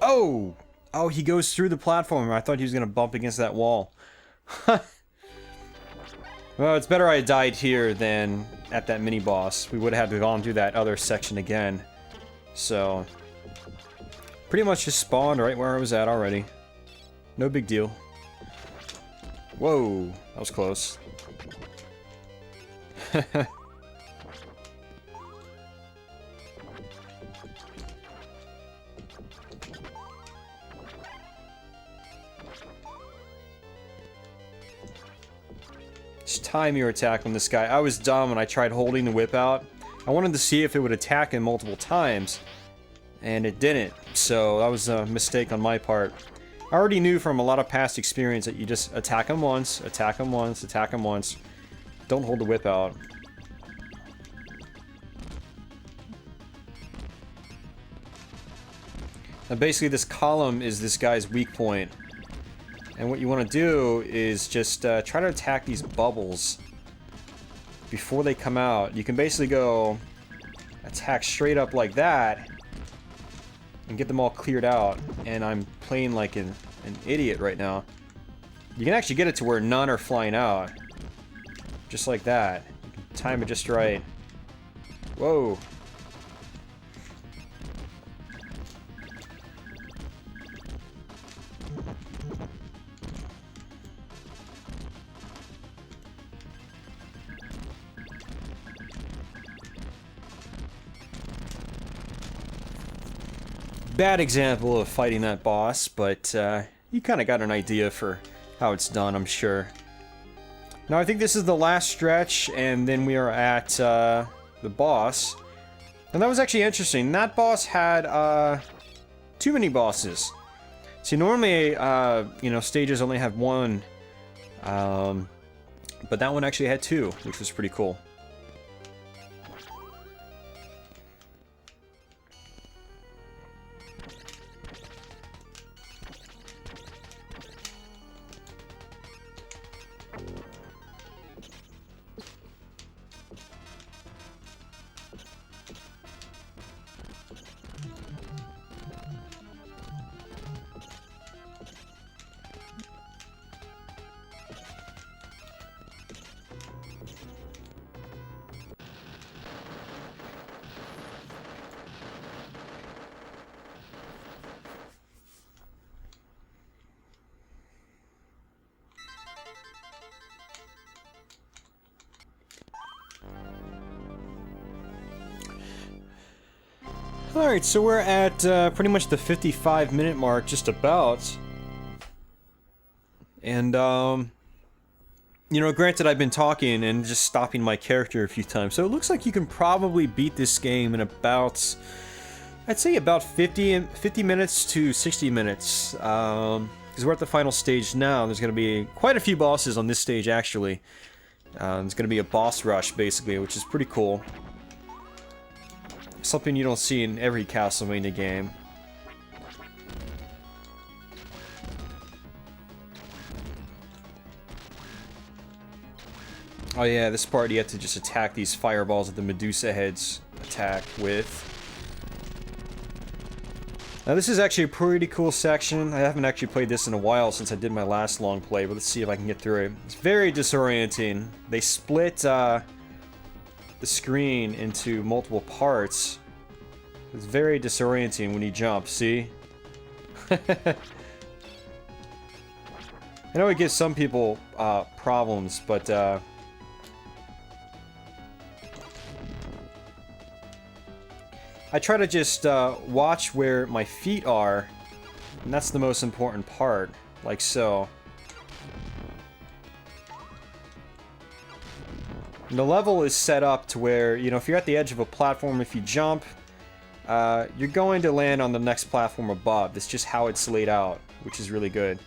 Oh! Oh, he goes through the platform. I thought he was gonna bump against that wall. Well, it's better I died here than at that mini-boss. We would have had to gone through that other section again. So... pretty much just spawned right where I was at already. No big deal. Whoa! That was close. Just time your attack on this guy. I was dumb when I tried holding the whip out. I wanted to see if it would attack him multiple times, and it didn't. So that was a mistake on my part. I already knew from a lot of past experience that you just attack him once, attack him once, attack him once. Don't hold the whip out. Now basically this column is this guy's weak point. And what you want to do is just try to attack these bubbles before they come out. You can basically go attack straight up like that and get them all cleared out. And I'm playing like an idiot right now. You can actually get it to where none are flying out. Just like that. You can time it just right. Whoa. Bad example of fighting that boss, but you kind of got an idea for how it's done, I'm sure. Now I think this is the last stretch, and then we are at the boss. And that was actually interesting. That boss had too many bosses. See, normally, you know, stages only have one, but that one actually had two, which was pretty cool. Alright, so we're at pretty much the 55-minute mark, just about. And, you know, granted I've been talking and just stopping my character a few times, so it looks like you can probably beat this game in about, I'd say about 50 minutes to 60 minutes. Because we're at the final stage now. There's going to be quite a few bosses on this stage, actually. There's going to be a boss rush, basically, which is pretty cool. Something you don't see in every Castlevania game. Oh yeah, this part you have to just attack these fireballs that the Medusa heads attack with. Now this is actually a pretty cool section. I haven't actually played this in a while since I did my last long play, but let's see if I can get through it. It's very disorienting. They split the screen into multiple parts. It's very disorienting when you jump, see? I know it gives some people problems, but I try to just watch where my feet are, and that's the most important part, like so. And the level is set up to where, you know, if you're at the edge of a platform, if you jump, you're going to land on the next platform above. That's just how it's laid out, which is really good.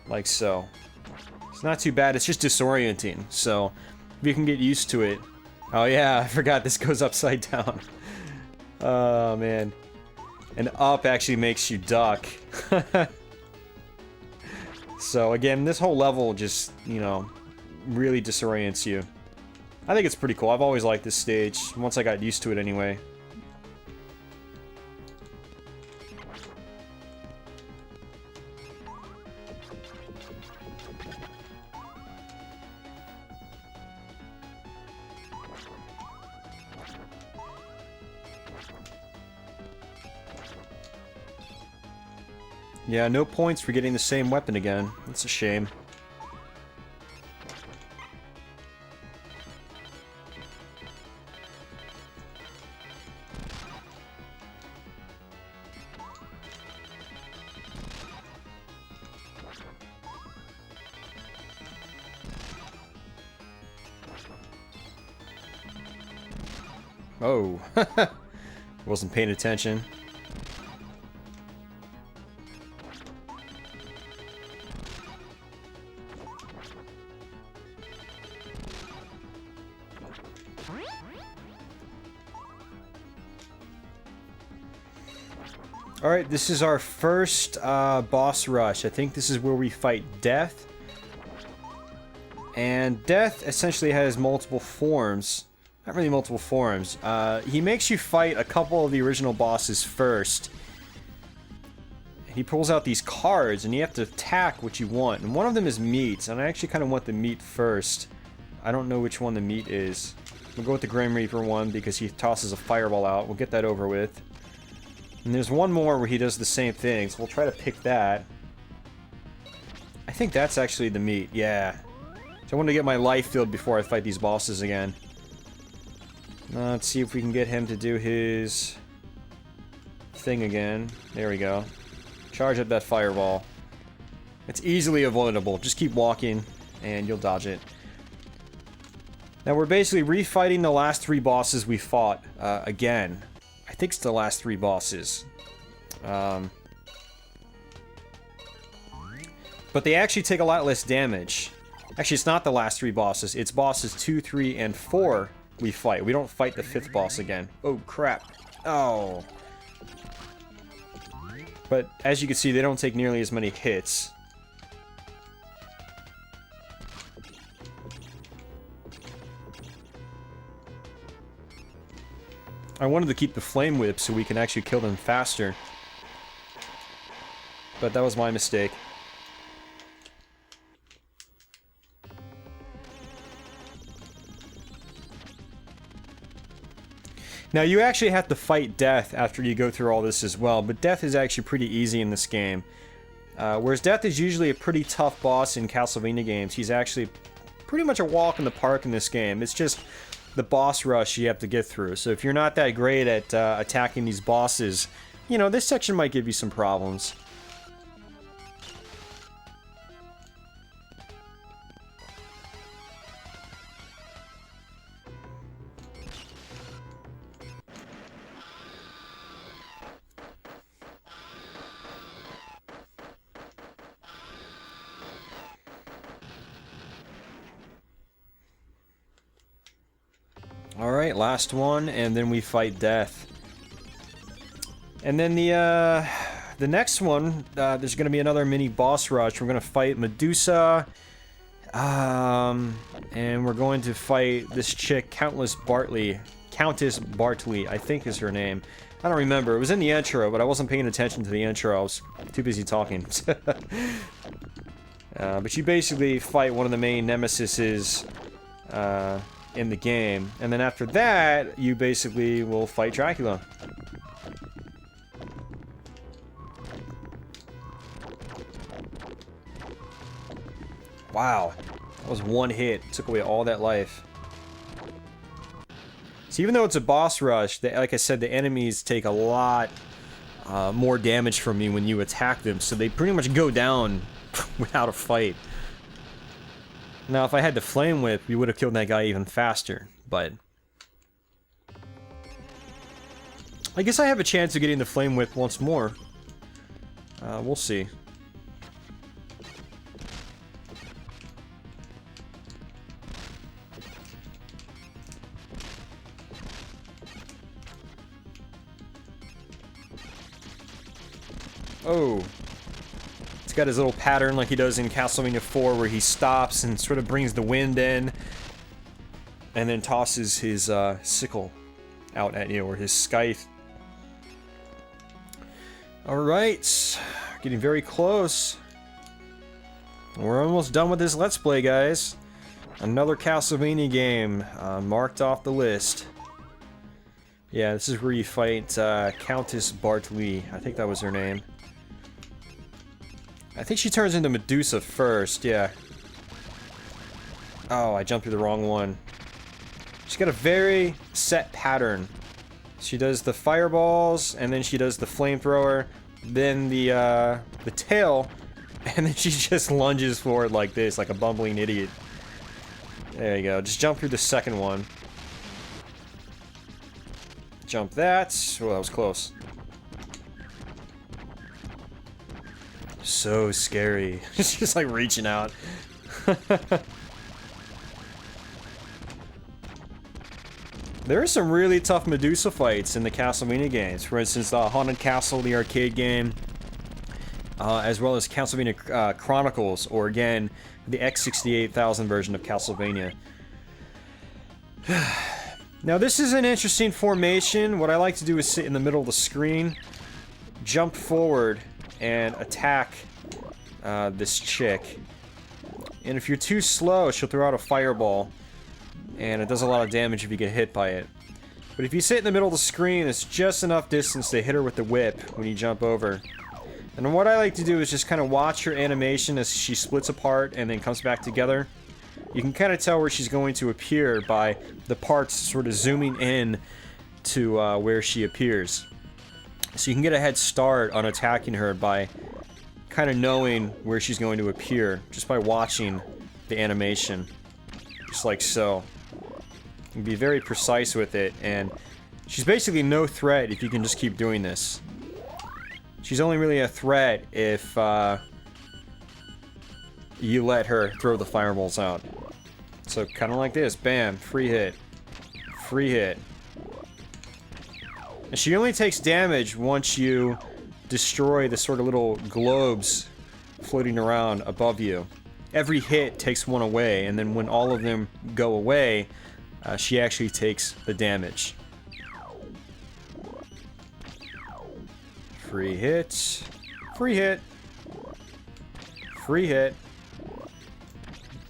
Like so. It's not too bad, it's just disorienting, so if you can get used to it. Oh yeah, I forgot this goes upside down. Oh man. And up actually makes you duck. So again, this whole level just, you know, really disorients you. I think it's pretty cool. I've always liked this stage, once I got used to it anyway. Yeah, no points for getting the same weapon again. That's a shame. Oh, wasn't paying attention. Alright, this is our first boss rush. I think this is where we fight Death. And Death essentially has multiple forms. Not really multiple forms. He makes you fight a couple of the original bosses first. He pulls out these cards, and you have to attack what you want. And one of them is meat, and I actually kind of want the meat first. I don't know which one the meat is. We'll go with the Grim Reaper one, because he tosses a fireball out. We'll get that over with. And there's one more where he does the same thing, so we'll try to pick that. I think that's actually the meat, yeah. So I want to get my life filled before I fight these bosses again. Let's see if we can get him to do his thing again. There we go. Charge up that fireball. It's easily avoidable. Just keep walking, and you'll dodge it. Now we're basically refighting the last three bosses we fought again. I think it's the last three bosses. But they actually take a lot less damage. Actually, it's not the last three bosses. It's bosses 2, 3, and 4 we fight. We don't fight the 5th boss again. Oh, crap. Oh. But as you can see, they don't take nearly as many hits. I wanted to keep the flame whip so we can actually kill them faster. But that was my mistake. Now you actually have to fight Death after you go through all this as well, but Death is actually pretty easy in this game. Whereas Death is usually a pretty tough boss in Castlevania games, he's actually pretty much a walk in the park in this game. It's just the boss rush you have to get through. So if you're not that great at attacking these bosses, you know, this section might give you some problems. Alright, last one, and then we fight Death. And then the next one, there's going to be another mini boss rush. We're going to fight Medusa, and we're going to fight this chick, Countess Bartley. Countess Bartley, I think is her name. I don't remember. It was in the intro, but I wasn't paying attention to the intro. I was too busy talking. But you basically fight one of the main nemesises in the game. And then after that, you basically will fight Dracula. Wow. That was one hit. Took away all that life. So even though it's a boss rush, like I said, the enemies take a lot more damage from you when you attack them. So they pretty much go down without a fight. Now, if I had the Flame Whip, we would have killed that guy even faster. But I guess I have a chance of getting the Flame Whip once more. We'll see. Oh. It's got his little pattern like he does in Castlevania 4 where he stops and sort of brings the wind in and then tosses his sickle out at you, or his scythe. Alright. Getting very close. We're almost done with this Let's Play, guys. Another Castlevania game marked off the list. Yeah, this is where you fight Countess Bartley. I think that was her name. I think she turns into Medusa first, yeah. Oh, I jumped through the wrong one. She's got a very set pattern. She does the fireballs, and then she does the flamethrower, then the tail, and then she just lunges forward like this, like a bumbling idiot. There you go. Just jump through the second one. Jump that. Oh, that was close. So scary. It's just like reaching out. There are some really tough Medusa fights in the Castlevania games. For instance, Haunted Castle, the arcade game, as well as Castlevania Chronicles, or again, the X68000 version of Castlevania. Now this is an interesting formation. What I like to do is sit in the middle of the screen, jump forward, and attack this chick. And if you're too slow, she'll throw out a fireball, and it does a lot of damage if you get hit by it. But if you sit in the middle of the screen, it's just enough distance to hit her with the whip when you jump over. And what I like to do is just kind of watch her animation as she splits apart and then comes back together. You can kind of tell where she's going to appear by the parts sort of zooming in to where she appears. So you can get a head start on attacking her by kind of knowing where she's going to appear, just by watching the animation. Just like so. You can be very precise with it, and she's basically no threat if you can just keep doing this. She's only really a threat if you let her throw the fireballs out. So kind of like this, bam, free hit. Free hit. And she only takes damage once you destroy the sort of little globes floating around above you. Every hit takes one away, and then when all of them go away, she actually takes the damage. Free hit. Free hit. Free hit.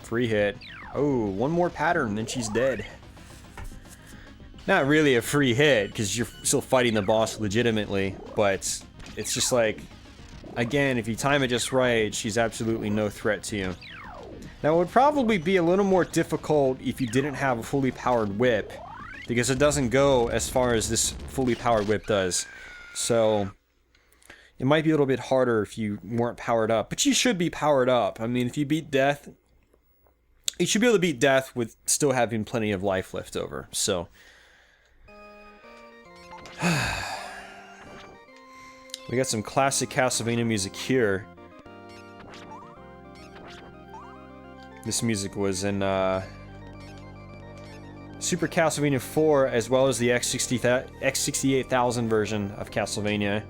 Free hit. Oh, one more pattern, then she's dead. Not really a free hit, because you're still fighting the boss legitimately, but it's just like, again, if you time it just right, she's absolutely no threat to you. Now, it would probably be a little more difficult if you didn't have a fully powered whip, because it doesn't go as far as this fully powered whip does. So, it might be a little bit harder if you weren't powered up, but you should be powered up. I mean, if you beat death, you should be able to beat death with still having plenty of life left over, so... We got some classic Castlevania music here. This music was in Super Castlevania 4, as well as the X68000 version of Castlevania.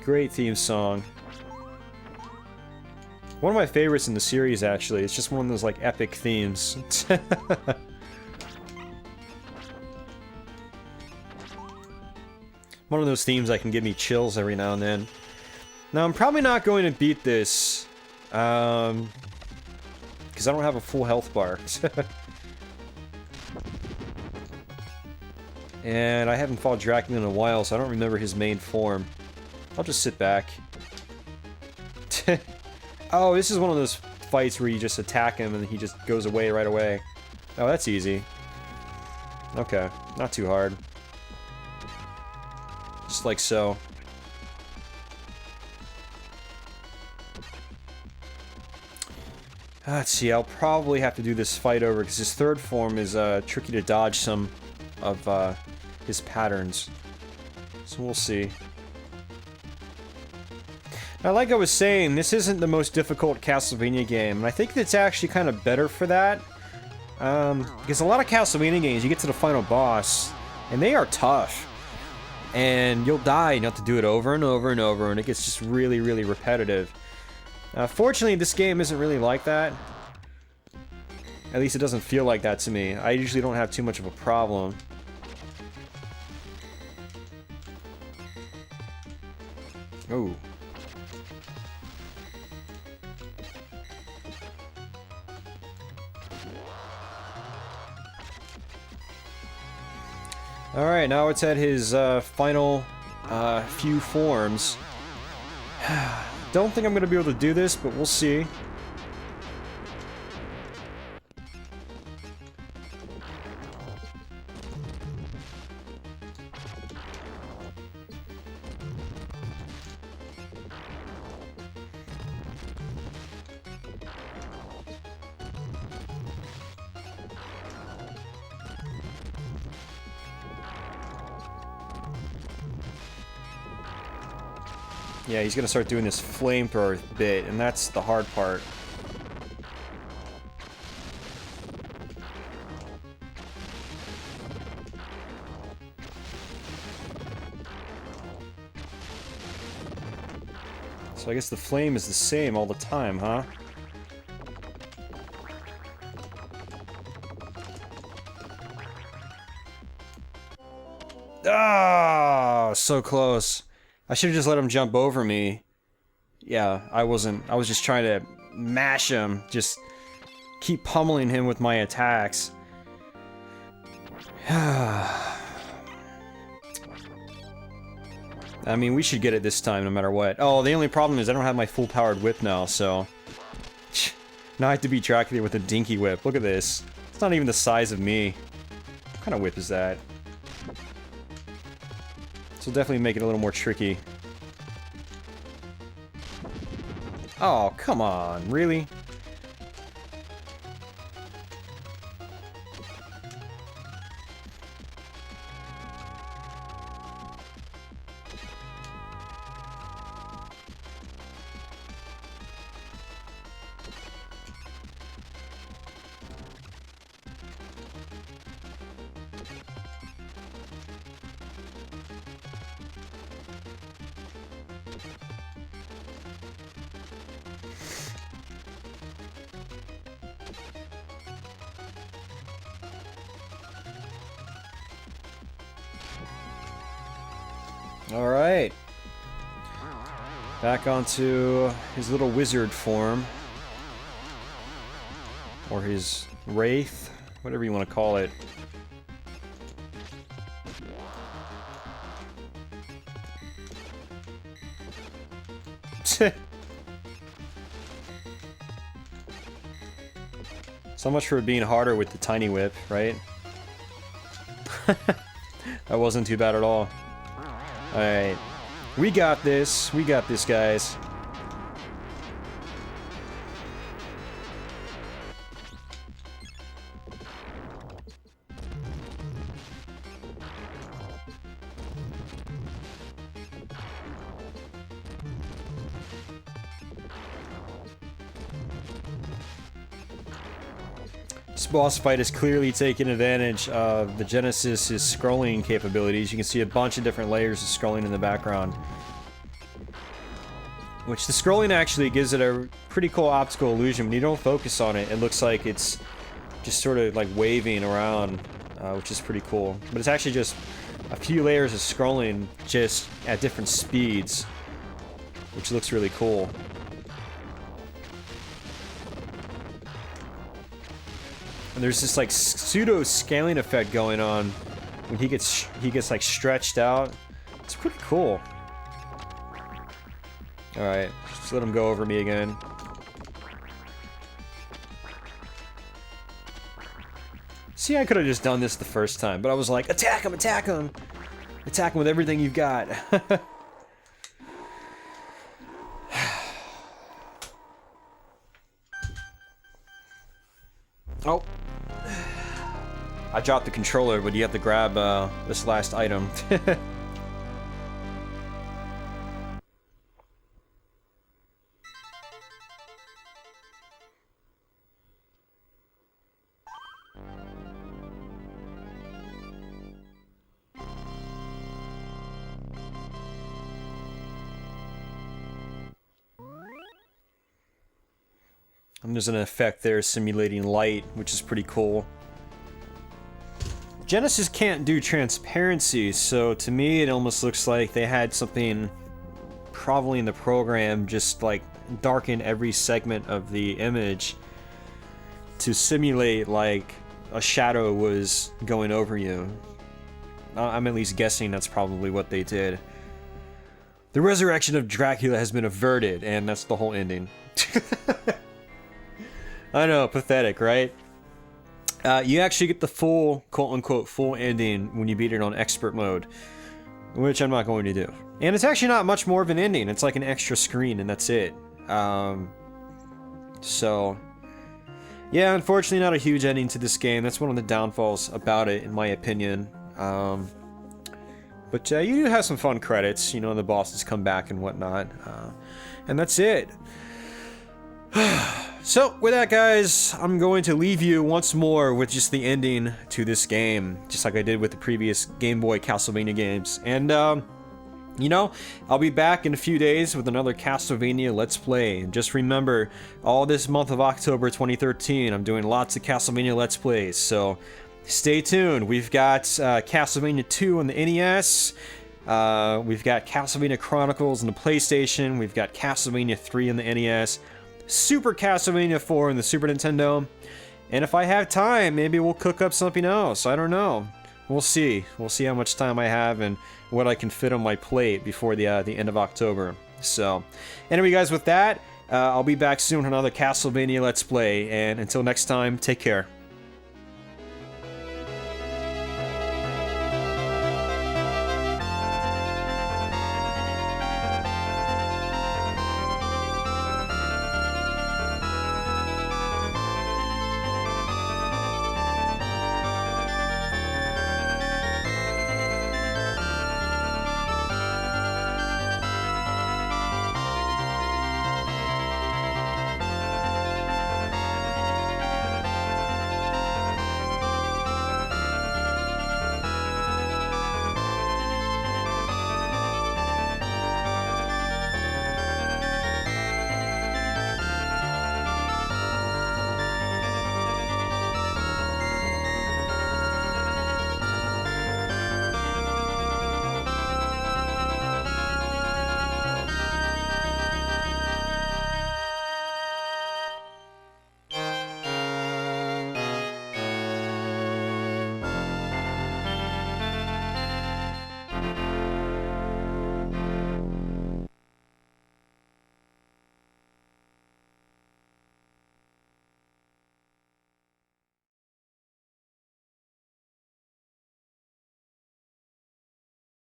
Great theme song. One of my favorites in the series, actually. It's just one of those, like, epic themes. One of those themes that can give me chills every now and then. Now, I'm probably not going to beat this, because I don't have a full health bar. And I haven't fought Dracula in a while, so I don't remember his main form. I'll just sit back. Oh, this is one of those fights where you just attack him and he just goes away right away. Oh, that's easy. Okay, not too hard. Just like so. Let's see, I'll probably have to do this fight over because his third form is tricky to dodge some of his patterns. So we'll see. Now, like I was saying, this isn't the most difficult Castlevania game, and I think it's actually kind of better for that. Because a lot of Castlevania games, you get to the final boss, and they are tough. And you'll die, and you have to do it over and over and over, and it gets just really, really repetitive. Fortunately, this game isn't really like that. At least it doesn't feel like that to me. I usually don't have too much of a problem. Oh. Alright, now it's at his final few forms. Don't think I'm going to be able to do this, but we'll see. Yeah, he's gonna start doing this flamethrower bit, and that's the hard part. So I guess the flame is the same all the time, huh? Ah, so close. I should have just let him jump over me. Yeah, I wasn't. I was just trying to mash him. Just keep pummeling him with my attacks. I mean, we should get it this time no matter what. Oh, the only problem is I don't have my full-powered whip now, so... Now I have to beat Dracula with a dinky whip. Look at this. It's not even the size of me. What kind of whip is that? This will definitely make it a little more tricky. Oh, come on. Really? Alright. Back onto his little wizard form. Or his wraith. Whatever you want to call it. So much for it being harder with the tiny whip, right? That wasn't too bad at all. Alright. We got this. We got this, guys. This boss fight is clearly taking advantage of the Genesis' scrolling capabilities. You can see a bunch of different layers of scrolling in the background. Which the scrolling actually gives it a pretty cool optical illusion. When you don't focus on it, it looks like it's just sort of like waving around, which is pretty cool. But it's actually just a few layers of scrolling just at different speeds, which looks really cool. And there's this like pseudo scaling effect going on when he gets like stretched out. It's pretty cool. All right, just let him go over me again. See, I could have just done this the first time, but I was like, attack him, attack him! Attack him with everything you've got. Oh. I dropped the controller, but you have to grab this last item. And there's an effect there simulating light, which is pretty cool. Genesis can't do transparency, so to me it almost looks like they had something probably in the program just like darken every segment of the image to simulate like a shadow was going over you. I'm at least guessing that's probably what they did. The resurrection of Dracula has been averted, and that's the whole ending. I know, pathetic, right? You actually get the full, quote-unquote, full ending when you beat it on expert mode, which I'm not going to do. And it's actually not much more of an ending. It's like an extra screen, and that's it. So, yeah, unfortunately not a huge ending to this game. That's one of the downfalls about it, in my opinion. But you do have some fun credits. You know, the bosses come back and whatnot. And that's it. So, with that, guys, I'm going to leave you once more with just the ending to this game, just like I did with the previous Game Boy Castlevania games. And, you know, I'll be back in a few days with another Castlevania Let's Play. And just remember, all this month of October 2013, I'm doing lots of Castlevania Let's Plays, so stay tuned. We've got Castlevania 2 on the NES. We've got Castlevania Chronicles on the PlayStation. We've got Castlevania 3 on the NES. Super Castlevania 4 in the Super Nintendo. And if I have time, maybe we'll cook up something else. I don't know. We'll see. We'll see how much time I have and what I can fit on my plate before the end of October. So, anyway, guys, with that, I'll be back soon with another Castlevania Let's Play. And until next time, take care.